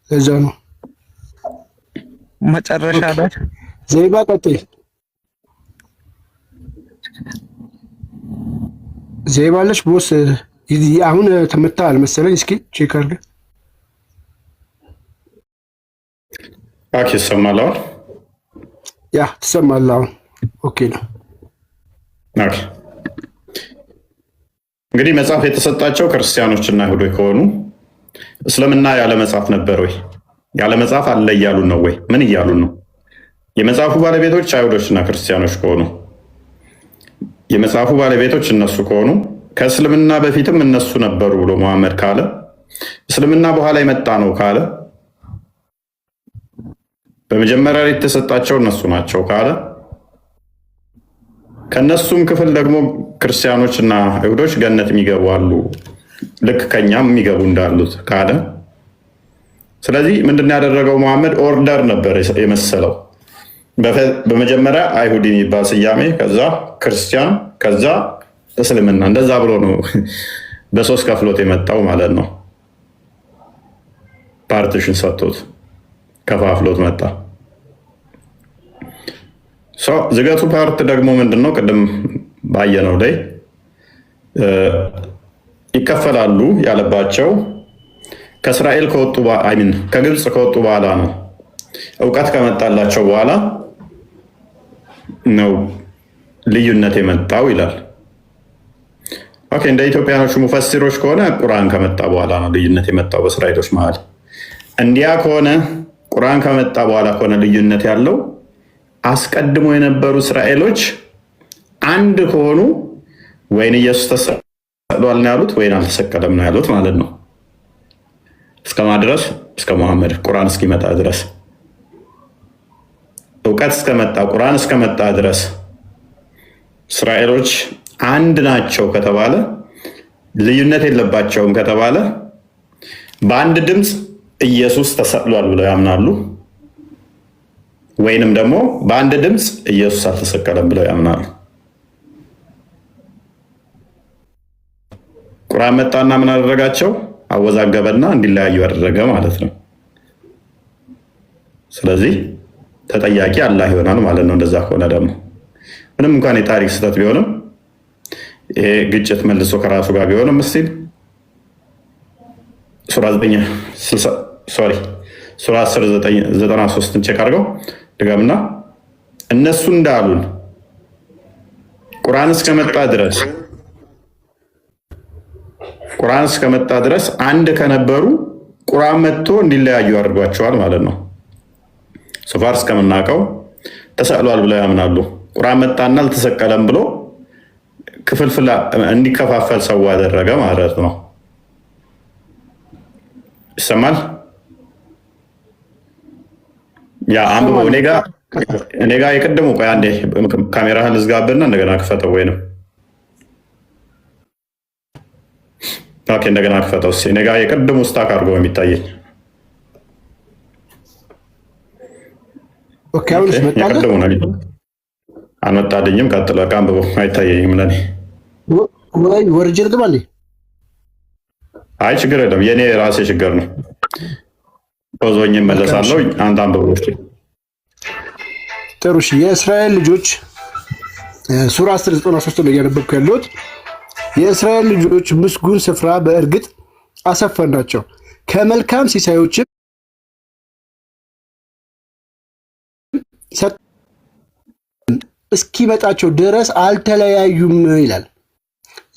ለዛ ነው መጨረሻ ላይ ዘይባ ቀጥል። ዘይባለሽ ቦስ አሁን ተመታል መሰለኝ። እስኪ ቼክ አድርገህ ኦኬ። ትሰማለህ? ያ ትሰማለህ አሁን? ኦኬ ነው። ኦኬ እንግዲህ መጽሐፍ የተሰጣቸው ክርስቲያኖችና አይሁዶች ከሆኑ እስልምና ያለ መጽሐፍ ነበር ወይ? ያለ መጽሐፍ አለ እያሉን ነው ወይ? ምን እያሉን ነው? የመጽሐፉ ባለቤቶች አይሁዶችና ክርስቲያኖች ከሆኑ የመጽሐፉ ባለቤቶች እነሱ ከሆኑ ከእስልምና በፊትም እነሱ ነበሩ ብሎ መሐመድ ካለ እስልምና በኋላ የመጣ ነው ካለ በመጀመሪያ የተሰጣቸው እነሱ ናቸው ካለ ከነሱም ክፍል ደግሞ ክርስቲያኖችና አይሁዶች ገነት የሚገቡ አሉ ልክ ከኛም የሚገቡ እንዳሉት ካለ ስለዚህ ምንድነው ያደረገው? መሐመድ ኦርደር ነበር የመሰለው። በመጀመሪያ አይሁድ የሚባል ስያሜ፣ ከዛ ክርስቲያን፣ ከዛ እስልምና፣ እንደዛ ብሎ ነው በሶስት ከፍሎት የመጣው ማለት ነው። ፓርቲሽን ሰጥቶት ከፋፍሎት መጣ። ዝገቱ ፓርት ደግሞ ምንድነው? ቅድም ባየነው ላይ ይከፈላሉ ያለባቸው ከእስራኤል ከወጡ ከግብፅ ከወጡ በኋላ ነው። እውቀት ከመጣላቸው በኋላ ነው ልዩነት የመጣው ይላል። ኦኬ እንደ ኢትዮጵያኖቹ ሙፈሲሮች ከሆነ ቁርአን ከመጣ በኋላ ነው ልዩነት የመጣው በእስራኤሎች መሀል። እንዲያ ከሆነ ቁርአን ከመጣ በኋላ ከሆነ ልዩነት ያለው አስቀድሞ የነበሩ እስራኤሎች አንድ ከሆኑ ወይን ኢየሱስ ተሰቅሏል ነው ያሉት ወይን አልተሰቀለም ነው ያሉት ማለት ነው። እስከማድረስ እስከ መሐመድ ቁርአን እስኪመጣ ድረስ እውቀት እስከመጣ ቁርአን እስከመጣ ድረስ እስራኤሎች አንድ ናቸው ከተባለ ልዩነት የለባቸውም ከተባለ በአንድ ድምፅ ኢየሱስ ተሰቅሏል ብለው ያምናሉ፣ ወይንም ደግሞ በአንድ ድምፅ ኢየሱስ አልተሰቀለም ብለው ያምናሉ። ቁርአን መጣና ምን አደረጋቸው? አወዛገበና እንዲለያዩ ያደረገ ማለት ነው። ስለዚህ ተጠያቂ አላህ ይሆናል ማለት ነው። እንደዛ ከሆነ ደግሞ ምንም እንኳን የታሪክ ስህተት ቢሆንም ይሄ ግጭት መልሶ ከራሱ ጋር ቢሆንም እስቲል ሱራ 10:93 ቼክ አድርገው ድገምና እነሱ እንዳሉን ቁርአን እስከመጣ ድረስ አንድ ከነበሩ ቁርአን መጥቶ እንዲለያዩ አድርጓቸዋል ማለት ነው። ሶፋር እስከምናውቀው ተሰቅሏል ብለው ያምናሉ። ቁርአን መጣና አልተሰቀለም ብሎ ክፍልፍል እንዲከፋፈል ሰው ያደረገ ማለት ነው። ይሰማል? ያ አንብበው። እኔ ጋ የቀደሙ ቆይ አንዴ ካሜራህን ልዝጋብና እንደገና ክፈተው ወይንም ኦኬ እንደገና ክፈተው። እኔ ጋ የቀደሙ ስታክ አድርገው የሚታየኝ ኦኬ አሁንስ መጣለ አልመጣልኝም። ቀጥሎ አንብበው አይታየኝም ለኔ ወይ ወርጅር ግባልኝ። አይ ችግር የለም የኔ ራሴ ችግር ነው። ፖዞኝ መለሳለሁ። አንተ አንብቦች ጥሩ። እሺ የእስራኤል ልጆች ሱራ 10:93 ላይ ያነበብኩ ያለሁት የእስራኤል ልጆች ምስጉን ስፍራ በእርግጥ አሰፈርናቸው ከመልካም ሲሳዮችም እስኪመጣቸው ድረስ አልተለያዩም ይላል።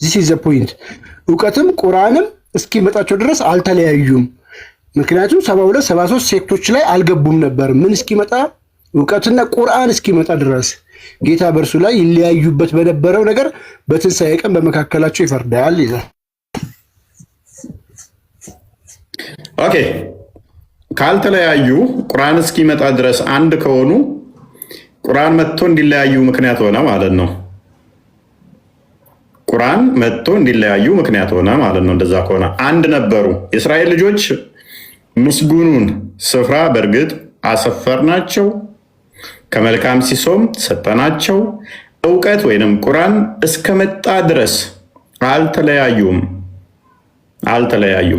ዚስ ኢዝ ዘ ፖይንት። እውቀትም ቁርአንም እስኪመጣቸው ድረስ አልተለያዩም። ምክንያቱም 72 73 ሴክቶች ላይ አልገቡም ነበር። ምን እስኪመጣ? እውቀትና ቁርአን እስኪመጣ ድረስ ጌታ በእርሱ ላይ ይለያዩበት በነበረው ነገር በትንሣኤ ቀን በመካከላቸው ይፈርዳል ይላል። ኦኬ፣ ካልተለያዩ ቁርአን እስኪመጣ ድረስ አንድ ከሆኑ ቁርአን መጥቶ እንዲለያዩ ምክንያት ሆነ ማለት ነው። ቁርአን መጥቶ እንዲለያዩ ምክንያት ሆነ ማለት ነው። እንደዛ ከሆነ አንድ ነበሩ። የእስራኤል ልጆች ምስጉኑን ስፍራ በእርግጥ አሰፈርናቸው፣ ከመልካም ሲሶም ሰጠናቸው። እውቀት ወይንም ቁርአን እስከመጣ ድረስ አልተለያዩም፣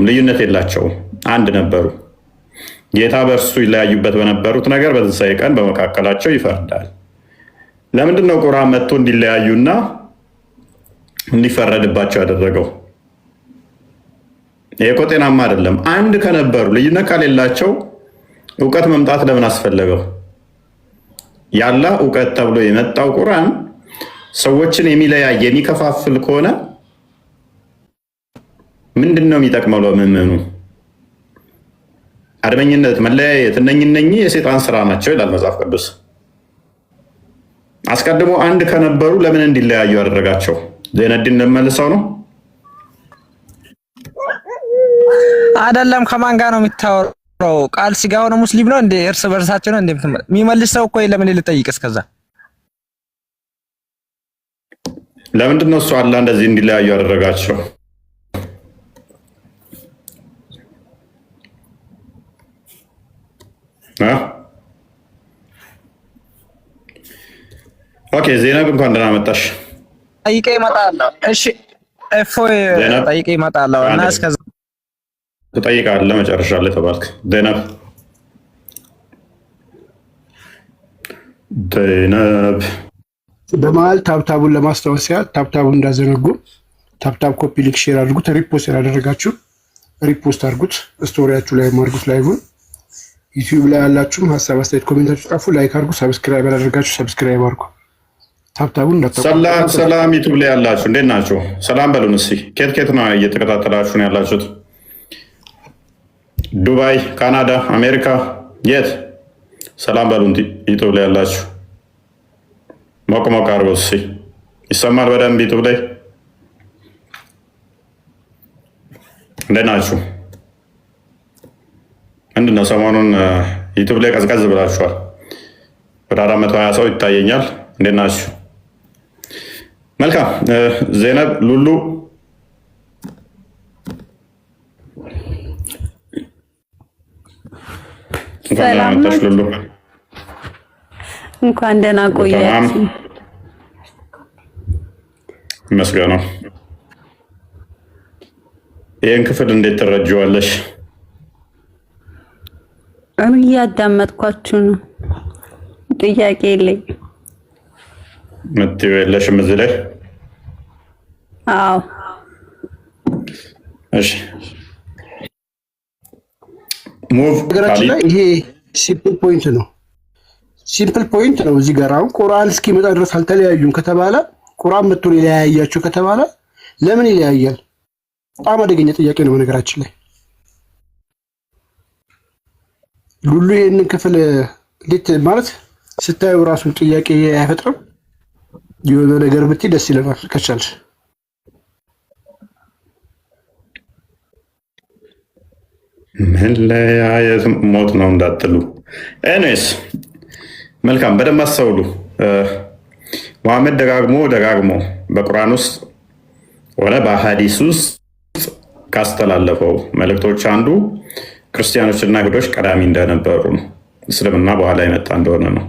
ልዩነት የላቸውም፣ አንድ ነበሩ። ጌታ በእርሱ ይለያዩበት በነበሩት ነገር በትንሣኤ ቀን በመካከላቸው ይፈርዳል። ለምንድን ነው ቁርአን መጥቶ እንዲለያዩና እንዲፈረድባቸው ያደረገው? ይሄ እኮ ጤናማ አይደለም። አንድ ከነበሩ ልዩነት ከሌላቸው እውቀት መምጣት ለምን አስፈለገው? ያላ እውቀት ተብሎ የመጣው ቁርአን ሰዎችን የሚለያይ የሚከፋፍል ከሆነ ምንድን ነው የሚጠቅመው ለምእመኑ? አድመኝነት፣ መለያየት፣ እነኚህ የሰይጣን ስራ ናቸው ይላል መጽሐፍ ቅዱስ። አስቀድሞ አንድ ከነበሩ ለምን እንዲለያዩ ያደረጋቸው? ዘይነዲን እንደመልሰው ነው አይደለም? ከማን ጋር ነው የሚታወራው? ቃል ስጋ ሆነ ሙስሊም ነው እንደ እርስ በርሳቸው ነው የሚመልስ ሰው እኮ ለምን ልጠይቅ? እስከዛ ለምንድን ነው እሱ አላህ እንደዚህ እንዲለያዩ ያደረጋቸው? ኦኬ ዜናብ እንኳን ደህና መጣሽ። ጠይቄ እመጣለሁ። እሺ እፎይ ጠይቄ እመጣለሁ እና እስከዛ ትጠይቃለህ መጨረሻ ላይ ተባልክ። ዜናብ በመሀል ታብታቡን ለማስታወስ ያህል ታብታቡን እንዳዘነጉ ታብታብ ኮፒ ሊንክ ሼር አድርጉት። ሪፖስት ያላደረጋችሁ ሪፖስት አድርጉት። ስቶሪያችሁ ላይ አድርጉት። ላይቭን ዩቲዩብ ላይ ያላችሁም ሀሳብ አስተያየት ኮሜንታችሁ ጻፉ። ላይክ አድርጉ። ሰብስክራይብ ያላደረጋችሁ ሰብስክራይብ አድርጉ። ታብታቡን ሰላም ዩቲዩብ ላይ ያላችሁ እንዴት ናችሁ? ሰላም በሉን እስኪ። ኬት ነው እየተከታተላችሁ ነው ያላችሁት? ዱባይ፣ ካናዳ፣ አሜሪካ የት? ሰላም በሉን። ዩቲዩብ ላይ ያላችሁ ሞቅ ሞቅ አድርጎት እስኪ። ይሰማል በደንብ ዩቲዩብ ላይ? እንዴት ናችሁ? ምንድን ነው ሰሞኑን ዩቲዩብ ላይ ቀዝቀዝ ብላችኋል። ወደ 420 ሰው ይታየኛል። እንዴት ናችሁ? መልካም። ዜናብ ሉሉ እንኳን ደህና ቆያችሁ። ይመስገን ነው። ይህን ክፍል እንዴት ትረጂዋለሽ? እያዳመጥኳችሁ ነው። ጥያቄ የለኝ። ምትይው የለሽም እዚህ ላይ? አዎ። እሺ ሙቭ። ነገራችን ላይ ይሄ ሲምፕል ፖይንት ነው። ሲምፕል ፖይንት ነው። እዚህ ጋር አሁን ቁርአን እስኪመጣ ድረስ አልተለያዩም ከተባለ ቁርአን መጥቶ ሊለያያቸው ከተባለ ለምን ይለያያል? በጣም አደገኛ ጥያቄ ነው። ነገራችን ላይ ሉሉ ይሄንን ክፍል እንዴት ማለት ስታዩ ራሱን ጥያቄ አይፈጥርም? የሆነ ነገር ብትይ ደስ ይለናል ከቻልሽ። መለያየት ሞት ነው እንዳትሉ። ኤኒዌይስ መልካም፣ በደንብ አስተውሉ። መሐመድ ደጋግሞ በቁርአን ውስጥ ሆነ በሐዲስ ውስጥ ካስተላለፈው መልእክቶች አንዱ ክርስቲያኖችና አይሁዶች ቀዳሚ እንደነበሩ ነው። እስልምና በኋላ የመጣ እንደሆነ ነው።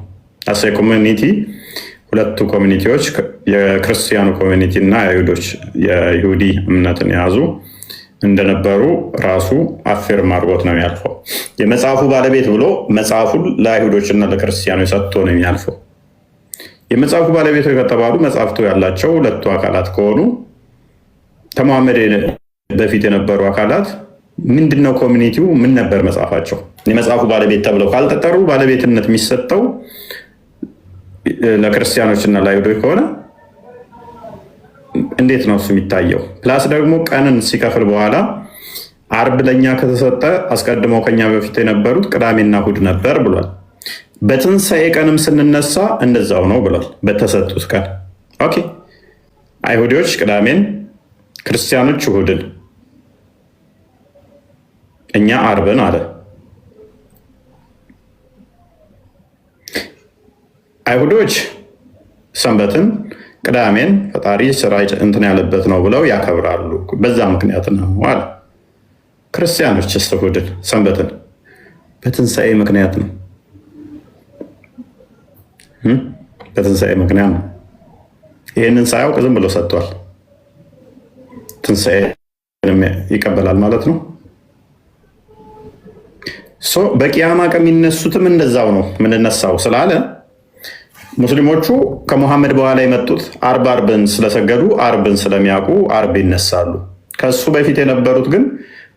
አሴ ኮሚኒቲ ሁለቱ ኮሚኒቲዎች የክርስቲያኑ ኮሚኒቲ እና የይሁዲ እምነትን የያዙ እንደነበሩ ራሱ አፌርም አድርጎት ነው የሚያልፈው። የመጽሐፉ ባለቤት ብሎ መጽሐፉን ለአይሁዶችና ለክርስቲያኖች ሰጥቶ ነው የሚያልፈው። የመጽሐፉ ባለቤቶች ከተባሉ መጽሐፍቱ ያላቸው ሁለቱ አካላት ከሆኑ ከመሐመድ በፊት የነበሩ አካላት ምንድነው? ኮሚኒቲው ምን ነበር መጽሐፋቸው? የመጽሐፉ ባለቤት ተብለው ካልተጠሩ ባለቤትነት የሚሰጠው ለክርስቲያኖችና ለአይሁዶች ከሆነ እንዴት ነው እሱ የሚታየው? ፕላስ ደግሞ ቀንን ሲከፍል በኋላ አርብ ለኛ ከተሰጠ አስቀድመው ከኛ በፊት የነበሩት ቅዳሜና እሑድ ነበር ብሏል። በትንሣኤ ቀንም ስንነሳ እንደዛው ነው ብሏል። በተሰጡት ቀን ኦኬ። አይሁዶች ቅዳሜን፣ ክርስቲያኖች እሑድን፣ እኛ አርብን አለ። አይሁዶች ሰንበትን ቅዳሜን ፈጣሪ ስራ እንትን ያለበት ነው ብለው ያከብራሉ። በዛ ምክንያት ነው አለ። ክርስቲያኖች እሑድን ሰንበትን በትንሣኤ ምክንያት ነው። በትንሣኤ ምክንያት ነው። ይህንን ሳያውቅ ዝም ብሎ ሰጥቷል። ትንሣኤ ይቀበላል ማለት ነው። በቂያማ ከሚነሱትም እንደዛው ነው የምንነሳው ስላለ ሙስሊሞቹ ከሙሐመድ በኋላ የመጡት አርብን ስለሰገዱ አርብን ስለሚያውቁ አርብ ይነሳሉ። ከሱ በፊት የነበሩት ግን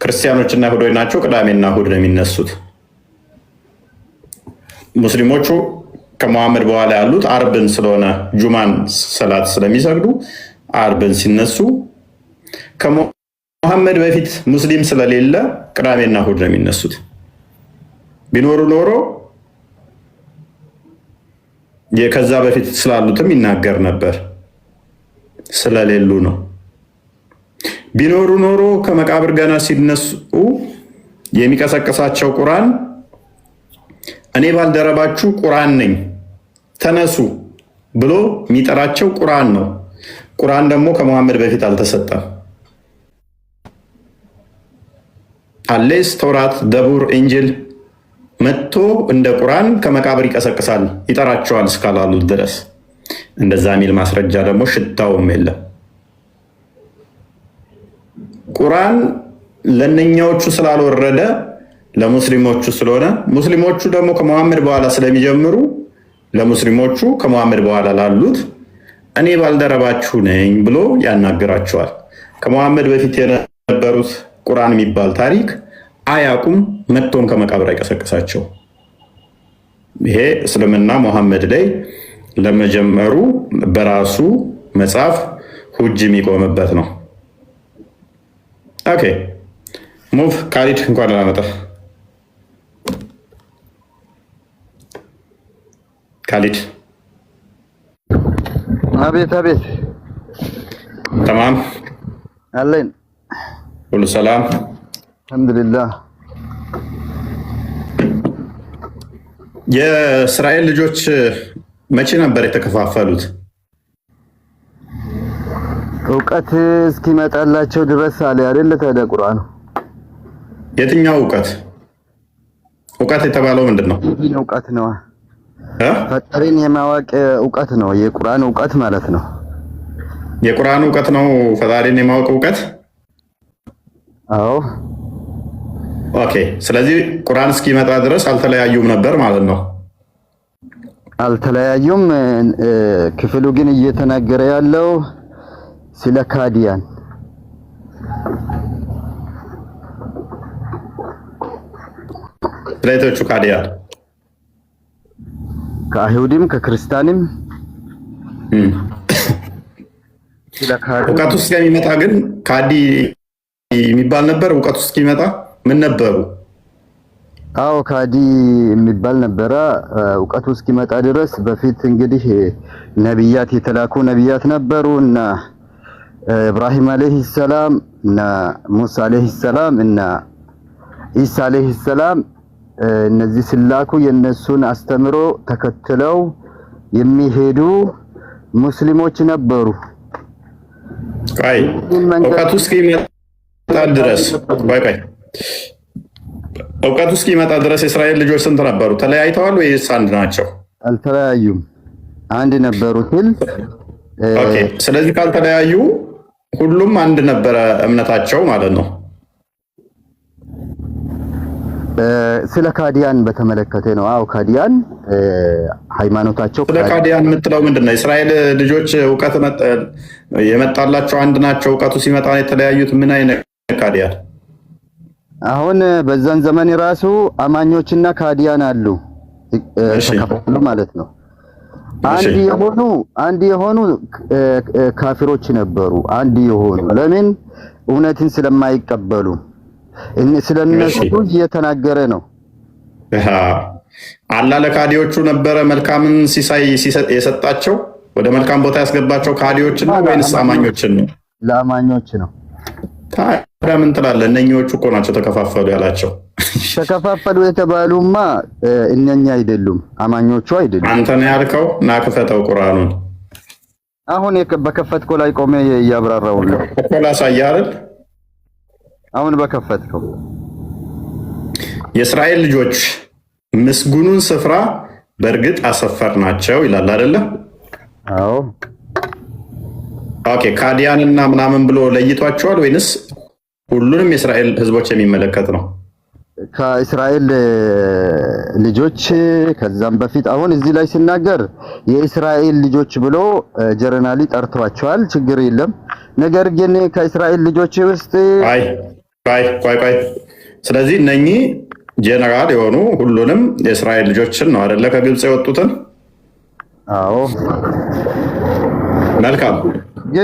ክርስቲያኖችና አይሁዶች ናቸው። ቅዳሜና እሑድ ነው የሚነሱት። ሙስሊሞቹ ከሙሐመድ በኋላ ያሉት አርብን ስለሆነ ጁማን ሰላት ስለሚሰግዱ አርብን ሲነሱ፣ ከሙሐመድ በፊት ሙስሊም ስለሌለ ቅዳሜና እሑድ ነው የሚነሱት። ቢኖሩ ኖሮ ከዛ በፊት ስላሉትም ይናገር ነበር። ስለሌሉ ነው። ቢኖሩ ኖሮ ከመቃብር ገና ሲነሱ የሚቀሰቅሳቸው ቁርአን እኔ ባልደረባችሁ ቁርአን ነኝ ተነሱ ብሎ የሚጠራቸው ቁርአን ነው። ቁርአን ደግሞ ከመሐመድ በፊት አልተሰጠም። አሌስ ተውራት፣ ደቡር፣ ኢንጅል መጥቶ እንደ ቁርአን ከመቃብር ይቀሰቅሳል ይጠራቸዋል እስካላሉት ድረስ እንደዛ የሚል ማስረጃ ደግሞ ሽታውም የለም። ቁርአን ለነኛዎቹ ስላልወረደ ለሙስሊሞቹ ስለሆነ ሙስሊሞቹ ደግሞ ከመሐመድ በኋላ ስለሚጀምሩ ለሙስሊሞቹ ከመሐመድ በኋላ ላሉት እኔ ባልደረባችሁ ነኝ ብሎ ያናግራቸዋል። ከመሐመድ በፊት የነበሩት ቁርአን የሚባል ታሪክ አያቁም። መጥቶም ከመቃብር አይቀሰቅሳቸው። ይሄ እስልምና ሙሐመድ ላይ ለመጀመሩ በራሱ መጽሐፍ ሁጅ የሚቆምበት ነው። ኦኬ ሙቭ ካሊድ እንኳን ላመጣ ካሊድ አቤት አቤት ተማም አለን ሁሉ ሰላም አልሐምዱሊላህ። የእስራኤል ልጆች መቼ ነበር የተከፋፈሉት? እውቀት እስኪመጣላቸው ድረስ አለ አይደል? ታዲያ ቁርአኑ የትኛው እውቀት? እውቀት የተባለው ምንድን ነው? እውቀት ነው። ፈጣሪን የማወቅ እውቀት ነው። የቁርአን እውቀት ማለት ነው። የቁርአን እውቀት ነው ፈጣሪን የማወቅ እውቀት። አዎ ኦኬ። ስለዚህ ቁርአን እስኪመጣ ድረስ አልተለያዩም ነበር ማለት ነው። አልተለያዩም። ክፍሉ ግን እየተናገረ ያለው ስለ ካዲያን ስለቶቹ ካዲያን ከአይሁድም ከክርስቲያንም እውቀቱ እስከሚመጣ ግን ካዲ የሚባል ነበር። እውቀቱ እስኪመጣ ምን ነበሩ? አዎ ካዲ የሚባል ነበረ። እውቀቱ እስኪመጣ ድረስ በፊት እንግዲህ ነቢያት የተላኩ ነቢያት ነበሩ እና ኢብራሂም አለይሂ ሰላም እና ሙሳ አለይሂ ሰላም እና ኢሳ አለይሂ ሰላም እነዚህ ሲላኩ የነሱን አስተምሮ ተከትለው የሚሄዱ ሙስሊሞች ነበሩ። እውቀቱ እስኪመጣ ድረስ እውቀቱ እስኪመጣ ድረስ የእስራኤል ልጆች ስንት ነበሩ? ተለያይተዋል ወይስ አንድ ናቸው? አልተለያዩም፣ አንድ ነበሩ። ስለዚህ ካልተለያዩ ሁሉም አንድ ነበረ እምነታቸው ማለት ነው። ስለ ካዲያን በተመለከተ ነው። አዎ ካዲያን ሃይማኖታቸው ስለ ካዲያን የምትለው ምንድነው? እስራኤል ልጆች እውቀት የመጣላቸው አንድ ናቸው። እውቀቱ ሲመጣ የተለያዩት ምን አይነት ካዲያን? አሁን በዛን ዘመን ራሱ አማኞችና ካዲያን አሉ ተከፋፍሎ ማለት ነው። አንድ የሆኑ ካፊሮች ነበሩ። አንድ የሆኑ ለምን እውነትን ስለማይቀበሉ ስለነሱ እየተናገረ ነው። አላህ ለካዲዎቹ ነበረ መልካምን ሲሳይ የሰጣቸው ወደ መልካም ቦታ ያስገባቸው ካዲዎችን ነው ወይንስ አማኞችን ነው? ለአማኞች ነው። ታዲያ ምን ትላለህ? እነኚዎቹ እኮ ናቸው ተከፋፈሉ ያላቸው። ተከፋፈሉ የተባሉማ እነኛ አይደሉም፣ አማኞቹ አይደሉም። አንተ ነው ያልከው። ና ክፈተው ቁርአኑን። አሁን በከፈትከው ላይ ቆሜ እያብራራው ነው። ላሳየህ አይደል? አሁን በከፈትከው የእስራኤል ልጆች ምስጉኑን ስፍራ በእርግጥ አሰፈርናቸው ይላል አይደለ? አዎ። ኦኬ ካዲያንና ምናምን ብሎ ለይቷቸዋል ወይንስ ሁሉንም የእስራኤል ህዝቦች የሚመለከት ነው? ከእስራኤል ልጆች ከዛም በፊት አሁን እዚህ ላይ ሲናገር የእስራኤል ልጆች ብሎ ጀነራሊ ጠርቷቸዋል። ችግር የለም። ነገር ግን ከእስራኤል ልጆች ውስጥ ቆይ ስለዚህ እነኚህ ጀነራል የሆኑ ሁሉንም የእስራኤል ልጆችን ነው አይደለ? ከግብፅ የወጡትን። አዎ መልካም።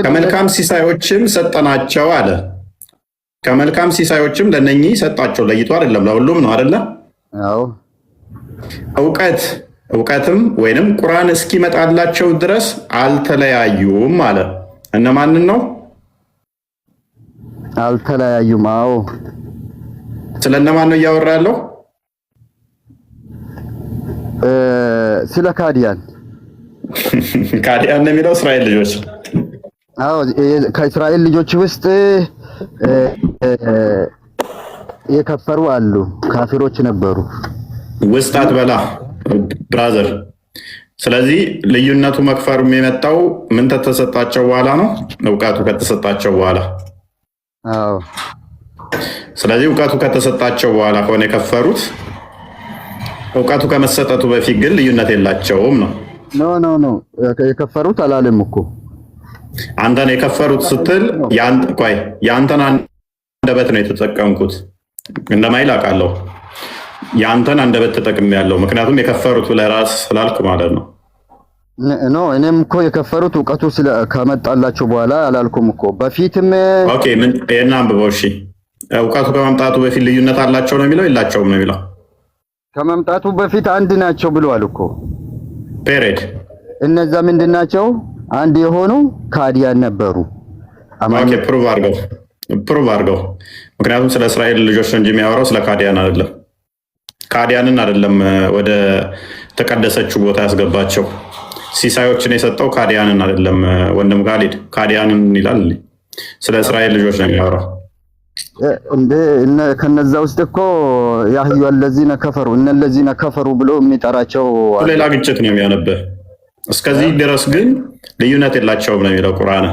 ከመልካም ሲሳዮችም ሰጠናቸው አለ። ከመልካም ሲሳዮችም ለነኚህ ሰጣቸው። ለይቶ አይደለም ለሁሉም ነው አይደለ? አዎ። እውቀትም ወይንም ቁርአን እስኪመጣላቸው ድረስ አልተለያዩም አለ። እነማንን ነው? አልተለያዩም። አዎ። ስለነማን ነው እያወራ ያለው? ስለ ካዲያን። ካዲያን ነው የሚለው እስራኤል ልጆች። አዎ ከእስራኤል ልጆች ውስጥ የከፈሩ አሉ፣ ካፊሮች ነበሩ። ውስጥ አትበላ ብራዘር። ስለዚህ ልዩነቱ መክፈሩ የመጣው ምን ከተሰጣቸው በኋላ ነው? እውቀቱ ከተሰጣቸው በኋላ። አዎ። ስለዚህ እውቀቱ ከተሰጣቸው በኋላ ከሆነ የከፈሩት፣ እውቀቱ ከመሰጠቱ በፊት ግን ልዩነት የላቸውም ነው። ኖ የከፈሩት አላለም እኮ። አንተን የከፈሩት ስትል የአንተን አንደበት ነው የተጠቀምኩት። እንደማይል አውቃለሁ። የአንተን አንደበት ተጠቅሜያለሁ። ምክንያቱም የከፈሩት ብለህ ራስ ስላልክ ማለት ነው። ኖ እኔም እኮ የከፈሩት እውቀቱ ከመጣላቸው በኋላ አላልኩም እኮ። በፊትም ኦኬ ምን ይሄን አንብበው። እሺ እውቀቱ ከመምጣቱ በፊት ልዩነት አላቸው ነው የሚለው? የላቸውም ነው የሚለው? ከመምጣቱ በፊት አንድ ናቸው ብለዋል እኮ። ፔሬድ። እነዛ ምንድን ናቸው? አንድ የሆኑ ካዲያን ነበሩ። ኦኬ ፕሩቭ አድርገው። ምክንያቱም ስለ እስራኤል ልጆች እንጂ የሚያወራው ስለ ካዲያን አይደለም። ካዲያንን አይደለም ወደ ተቀደሰችው ቦታ ያስገባቸው። ሲሳዮችን የሰጠው ካዲያንን አይደለም። ወንድም ጋሊድ ካዲያንን ይላል። ስለ እስራኤል ልጆች ነው የሚያወራው። ከነዛ ውስጥ እኮ ያህዩ አለዚነ ከፈሩ እነለዚነ ከፈሩ ብሎ የሚጠራቸው ሌላ ግጭት ነው የሚያነብህ። እስከዚህ ድረስ ግን ልዩነት የላቸውም ነው የሚለው ቁርአን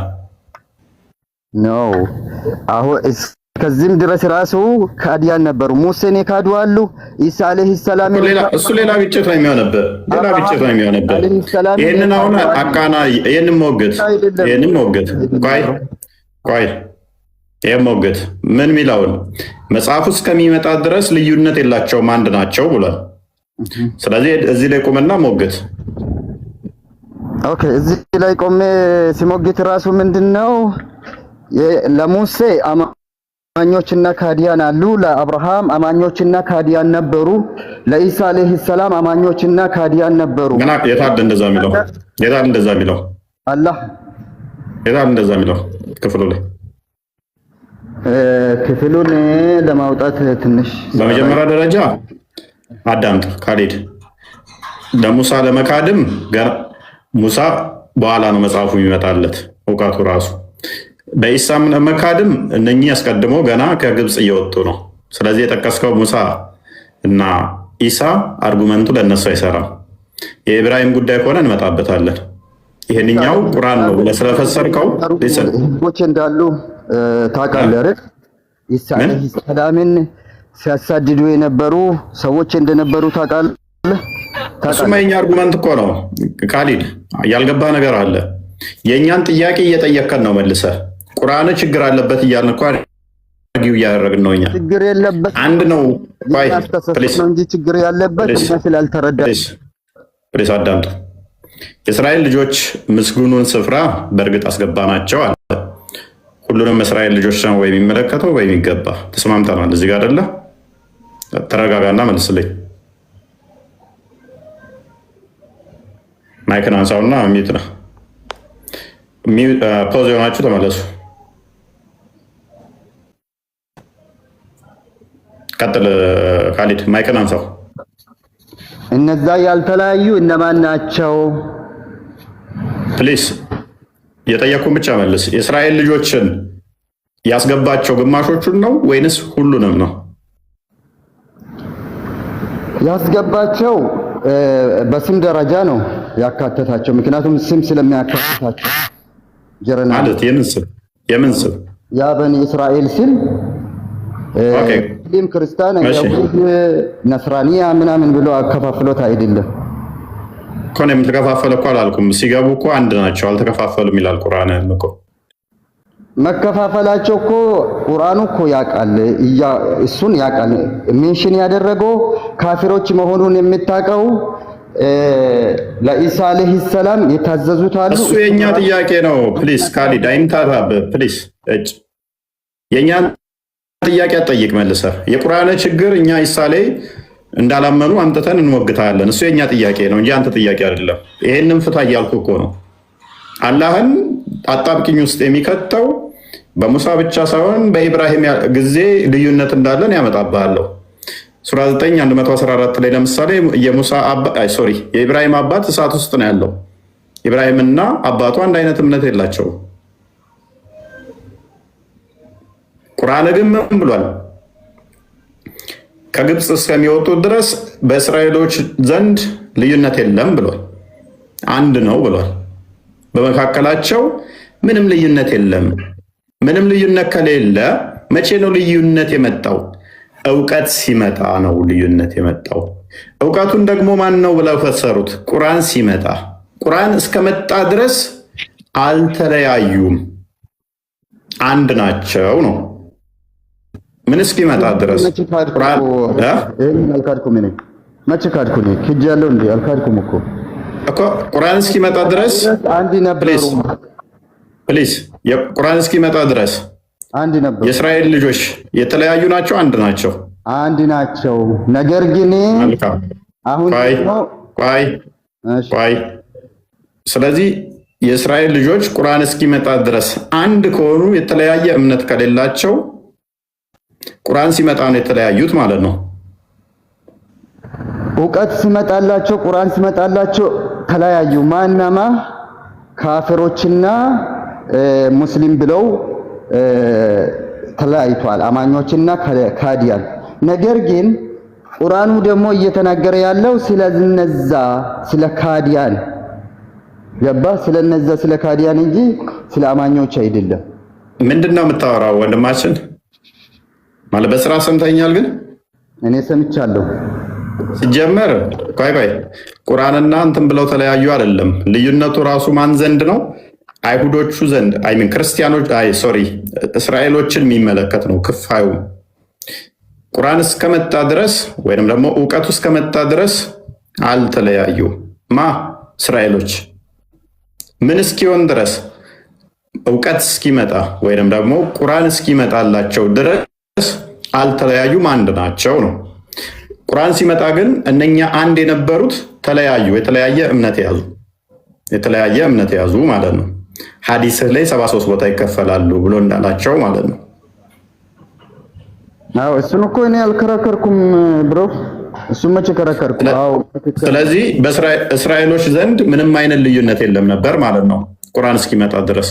ነው። አሁን እስከዚህም ድረስ ራሱ ካዲያን ነበሩ። ሙሴን የካዱ አሉ። ኢሳ አለይሂ ሰላም እሱ ሌላ ግጭት ነው የሚያነብህ። ይህንን አሁን አቃና ይህንን ሞግት ቆይ ይህ ሞግት ምን ሚለውን መጽሐፉ እስከሚመጣ ድረስ ልዩነት የላቸውም አንድ ናቸው ብሏል። ስለዚህ እዚህ ላይ ቆመና ሞግት። ኦኬ እዚህ ላይ ቆሜ ሲሞግት ራሱ ምንድነው? ለሙሴ አማኞችና ካዲያን አሉ። ለአብርሃም አማኞችና ካዲያን ነበሩ። ለኢሳ አለይሂ ሰላም አማኞችና ካዲያን ነበሩ። የታል እንደዛ የሚለው? አላህ የታል እንደዛ የሚለው? ክፍሉን ለማውጣት ትንሽ በመጀመሪያ ደረጃ አዳምጥ ካሊድ። ለሙሳ ለመካድም ሙሳ በኋላ ነው መጽሐፉ የሚመጣለት እውቀቱ ራሱ። በኢሳም ለመካድም እነኚህ አስቀድሞ ገና ከግብፅ እየወጡ ነው። ስለዚህ የጠቀስከው ሙሳ እና ኢሳ አርጉመንቱ ለእነሱ አይሰራም። የኢብራሂም ጉዳይ ከሆነ እንመጣበታለን። ይሄንኛው ቁርአን ነው ስለፈሰርከው ህዝቦች እንዳሉ ታውቃለህ አይደል? ኢሳ አለይሂ ሰላምን ሲያሳድዱ የነበሩ ሰዎች እንደነበሩ ታውቃለህ። እሱማ የኛ አርጉመንት እኮ ነው ካሊድ። ያልገባ ነገር አለ። የእኛን ጥያቄ እየጠየከን ነው መልሰህ። ቁርአን ችግር አለበት እያልን እኮ አርጊው እያደረግን ነው። እኛ ችግር የለበት አንድ ነው ነው እንጂ ችግር ያለበት ስላልተረዳ ፕሊስ አዳምጡ። የእስራኤል ልጆች ምስጉኑን ስፍራ በእርግጥ አስገባናቸው አለ። ሁሉንም እስራኤል ልጆች ነው ወይ የሚመለከተው ወይ የሚገባ? ተስማምተናል እዚህ ጋር አይደለ? ተረጋጋና መልስልኝ። ማይክን አንሳውና ሚዩት ነው ፖዝ የሆናችሁ ተመለሱ። ቀጥል ካሊድ፣ ማይክን አንሳው። እነዛ ያልተለያዩ እነማን ናቸው? ፕሊስ የጠየኩን ብቻ መልስ። የእስራኤል ልጆችን ያስገባቸው ግማሾቹን ነው ወይንስ ሁሉንም ነው ያስገባቸው? በስም ደረጃ ነው ያካተታቸው። ምክንያቱም ስም ስለሚያካትታቸው ጀረና ማለት የምን ስም ያ በኒ እስራኤል ስም ሙስሊም፣ ክርስቲያን፣ አይሁድ፣ ነስራኒያ ምናምን ብሎ አከፋፍሎት አይደለም እኮ ነው የምትከፋፈለ እኮ አላልኩም። ሲገቡ እኮ አንድ ናቸው አልተከፋፈሉም ይላል ቁርአን እኮ። መከፋፈላቸው እኮ ቁርአኑ እኮ ያውቃል፣ እሱን ያውቃል። ሜንሽን ያደረገው ካፊሮች መሆኑን የምታውቀው ለኢሳ አለይሂ ሰላም የታዘዙት አሉ። እሱ የኛ ጥያቄ ነው። ፕሊስ ካሊድ አይምታታብ ፕሊስ። የኛን ጥያቄ አትጠይቅ መልሰህ። የቁርአን ችግር እኛ ኢሳ ላይ እንዳላመኑ አምጥተን እንሞግታለን። እሱ የኛ ጥያቄ ነው እንጂ አንተ ጥያቄ አይደለም። ይሄንን ፍታ እያልኩ እኮ ነው። አላህን አጣብቂኝ ውስጥ የሚከተው በሙሳ ብቻ ሳይሆን በኢብራሂም ጊዜ ልዩነት እንዳለን ያመጣብሃለሁ። ሱራ 9 114 ላይ ለምሳሌ የኢብራሂም አባት እሳት ውስጥ ነው ያለው። ኢብራሂምና አባቱ አንድ አይነት እምነት የላቸውም። ቁርአን ግን ምን ብሏል? ከግብፅ እስከሚወጡ ድረስ በእስራኤሎች ዘንድ ልዩነት የለም ብሏል። አንድ ነው ብሏል። በመካከላቸው ምንም ልዩነት የለም። ምንም ልዩነት ከሌለ መቼ ነው ልዩነት የመጣው? እውቀት ሲመጣ ነው ልዩነት የመጣው። እውቀቱን ደግሞ ማን ነው ብለው ፈሰሩት? ቁርአን ሲመጣ። ቁርአን እስከመጣ ድረስ አልተለያዩም፣ አንድ ናቸው ነው። ምን እስኪመጣ ድረስ መቼ ካድኩ እኔ ክጅ ያለው እንዴ? አልካድኩም እኮ ቁርአን እስኪመጣ ድረስ አንድ ነበሩ። ፕሊዝ የቁርአን እስኪመጣ ድረስ አንድ ነበሩ። የእስራኤል ልጆች የተለያዩ ናቸው? አንድ ናቸው? አንድ ናቸው። ነገር ግን አሁን ቆይ ስለዚህ የእስራኤል ልጆች ቁርአን እስኪመጣ ድረስ አንድ ከሆኑ የተለያየ እምነት ከሌላቸው ቁርአን ሲመጣ ነው የተለያዩት ማለት ነው። እውቀት ሲመጣላቸው ቁርአን ሲመጣላቸው ተለያዩ። ማናማ ካፊሮችና ሙስሊም ብለው ተለያይቷል፣ አማኞችና ካዲያን። ነገር ግን ቁርአኑ ደግሞ እየተናገረ ያለው ስለነዛ ስለ ካዲያን ገባ፣ ስለነዛ ስለ ካዲያን እንጂ ስለ አማኞች አይደለም። ምንድነው የምታወራው ወንድማችን? ማለት በስራ ሰምተኛል? ግን እኔ ሰምቻለሁ። ሲጀመር ቆይ ቁርአንና እንትን ብለው ተለያዩ አይደለም። ልዩነቱ ራሱ ማን ዘንድ ነው? አይሁዶቹ ዘንድ ክርስቲያኖች እስራኤሎችን የሚመለከት ነው። ክፋዩ ቁርአን እስከመጣ ድረስ ወይንም ደግሞ እውቀቱ እስከመጣ ድረስ አልተለያዩ። እስራኤሎች ምን እስኪሆን ድረስ? እውቀት እስኪመጣ ወይንም ደግሞ ቁርአን እስኪመጣላቸው ድረስ አልተለያዩም፣ አንድ ናቸው ነው። ቁርአን ሲመጣ ግን እነኛ አንድ የነበሩት ተለያዩ፣ የተለያየ እምነት የያዙ ማለት ነው። ሐዲስህ ላይ 73 ቦታ ይከፈላሉ ብሎ እንዳላቸው ማለት ነው። አዎ እሱን እኮ እኔ አልከራከርኩም ብሮ፣ እሱን መቼ ከራከርኩ? አዎ ስለዚህ በእስራኤሎች ዘንድ ምንም አይነት ልዩነት የለም ነበር ማለት ነው ቁርአን እስኪመጣ ድረስ።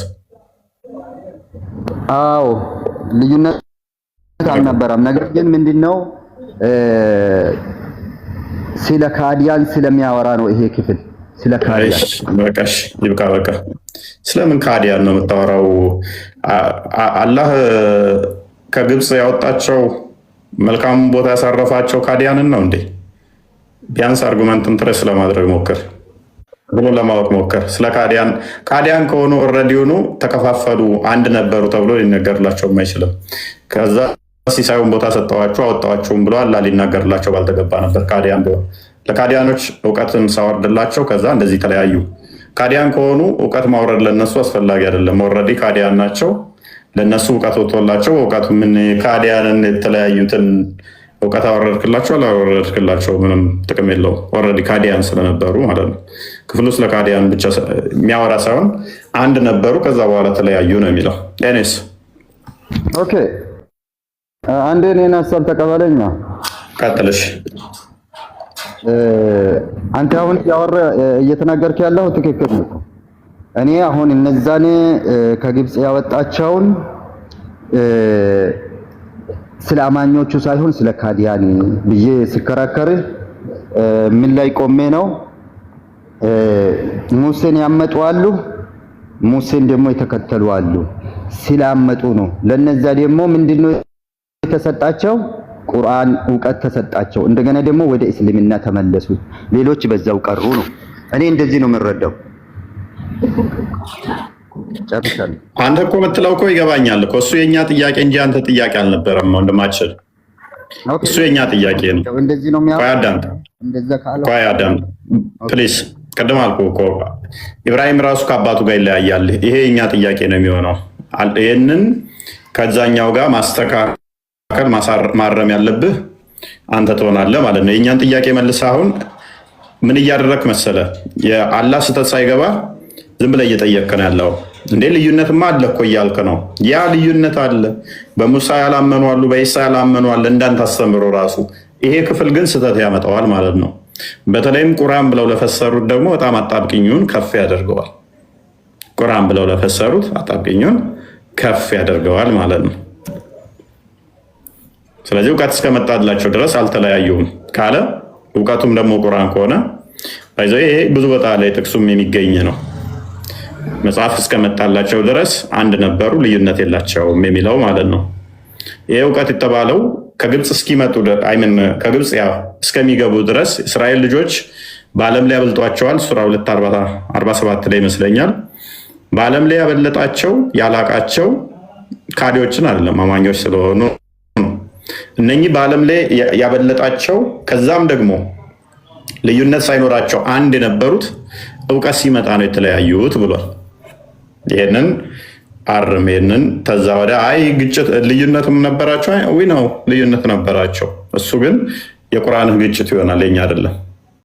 አዎ ልዩነት አልነበረም። ነገር ግን ምንድነው ስለ ካዲያን ስለሚያወራ ነው ይሄ ክፍል። ስለ ካዲያን በቃሽ፣ ይብቃ። ስለምን ካዲያን ነው የምታወራው? አላህ ከግብፅ ያወጣቸው መልካም ቦታ ያሳረፋቸው ካዲያንን ነው እንዴ? ቢያንስ አርጉመንትን ትረስ ለማድረግ ሞክር ብሎ ለማወቅ ሞክር። ስለ ካዲያን ከሆኑ ኦልሬዲ ሆኑ ተከፋፈሉ፣ አንድ ነበሩ ተብሎ ሊነገርላቸውም አይችልም። ከዛ ሲሳዩን ቦታ ሰጠዋቸው አወጣዋቸውም ብሎ አላህ ሊናገርላቸው ባልተገባ ነበር። ካዲያን ቢሆን ለካዲያኖች እውቀትን ሳወርድላቸው ከዛ እንደዚህ ተለያዩ። ካዲያን ከሆኑ እውቀት ማውረድ ለነሱ አስፈላጊ አይደለም። ኦልሬዲ ካዲያን ናቸው። ለነሱ እውቀት ወጥቶላቸው እውቀቱ ምን ካዲያንን የተለያዩትን እውቀት አወረድክላቸው አላወረድክላቸው ምንም ጥቅም የለውም። ኦልሬዲ ካዲያን ስለነበሩ ማለት ነው። ክፍሉ ስለ ካዲያን ብቻ የሚያወራ ሳይሆን አንድ ነበሩ ከዛ በኋላ ተለያዩ ነው የሚለው። ኤኒስ ኦኬ፣ አንዴ እኔን ሀሳብ ተቀበለኝ ነው። ቀጥልሽ። አንተ አሁን እየተናገርክ ያለው ትክክል ነው። እኔ አሁን እነዛን ከግብጽ ያወጣቸውን ስለ አማኞቹ ሳይሆን ስለ ካዲያን ብዬ ሲከራከር ምን ላይ ቆሜ ነው? ሙሴን ያመጡ አሉ፣ ሙሴን ደግሞ የተከተሉ አሉ። ስላመጡ ነው። ለነዛ ደግሞ ምንድነው የተሰጣቸው? ቁርአን እውቀት ተሰጣቸው። እንደገና ደግሞ ወደ እስልምና ተመለሱ። ሌሎች በዛው ቀሩ ነው። እኔ እንደዚህ ነው የምረዳው። ጨርሻለሁ። አንተ እኮ የምትለው እኮ ይገባኛል እኮ እሱ የኛ ጥያቄ እንጂ አንተ ጥያቄ አልነበረም ወንድማችን። እሱ የኛ ጥያቄ ነው። እንደዚህ ነው የሚያው አዳምጥ፣ እንደዛ ካለ አዳምጥ ፕሊዝ። ቅድም አልኩህ እኮ ኢብራሂም ራሱ ከአባቱ ጋር ይለያያል። ይሄ የኛ ጥያቄ ነው የሚሆነው። ይህንን ከዛኛው ጋር ማስተካከል ማረም ያለብህ አንተ ትሆናለህ ማለት ነው። የእኛን ጥያቄ መልሰህ አሁን ምን እያደረግክ መሰለ? የአላህ ስህተት ሳይገባ ዝም ብለህ እየጠየቅክ ነው ያለው። እንዴ ልዩነትማ አለ እኮ እያልክ ነው። ያ ልዩነት አለ። በሙሳ ያላመኑ አሉ፣ በኢሳ ያላመኑ አለ። እንዳንተ አስተምሮ ራሱ ይሄ ክፍል ግን ስህተት ያመጣዋል ማለት ነው። በተለይም ቁርአን ብለው ለፈሰሩት ደግሞ በጣም አጣብቅኙን ከፍ ያደርገዋል። ቁርአን ብለው ለፈሰሩት አጣብቅኙን ከፍ ያደርገዋል ማለት ነው። ስለዚህ እውቀት እስከመጣላቸው ድረስ አልተለያዩም ካለ እውቀቱም ደግሞ ቁርአን ከሆነ ባይዘው ይሄ ብዙ ቦታ ላይ ጥቅሱም የሚገኝ ነው። መጽሐፍ እስከመጣላቸው ድረስ አንድ ነበሩ፣ ልዩነት የላቸውም የሚለው ማለት ነው። ይሄ እውቀት የተባለው ከግብፅ እስኪመጡ ከግብፅ እስከሚገቡ ድረስ እስራኤል ልጆች በዓለም ላይ ያበልጧቸዋል። ሱራ 247 ላይ ይመስለኛል። በዓለም ላይ ያበለጣቸው ያላቃቸው ካዲዎችን አይደለም አማኞች ስለሆኑ እነኚህ በዓለም ላይ ያበለጣቸው ከዛም ደግሞ ልዩነት ሳይኖራቸው አንድ የነበሩት እውቀት ሲመጣ ነው የተለያዩት ብሏል። ይህንን አርም ይህንን ተዛ ወደ ግጭት ልዩነትም ነበራቸው ነው ልዩነት ነበራቸው። እሱ ግን የቁርአን ግጭት ይሆናል፣ የኛ አይደለም።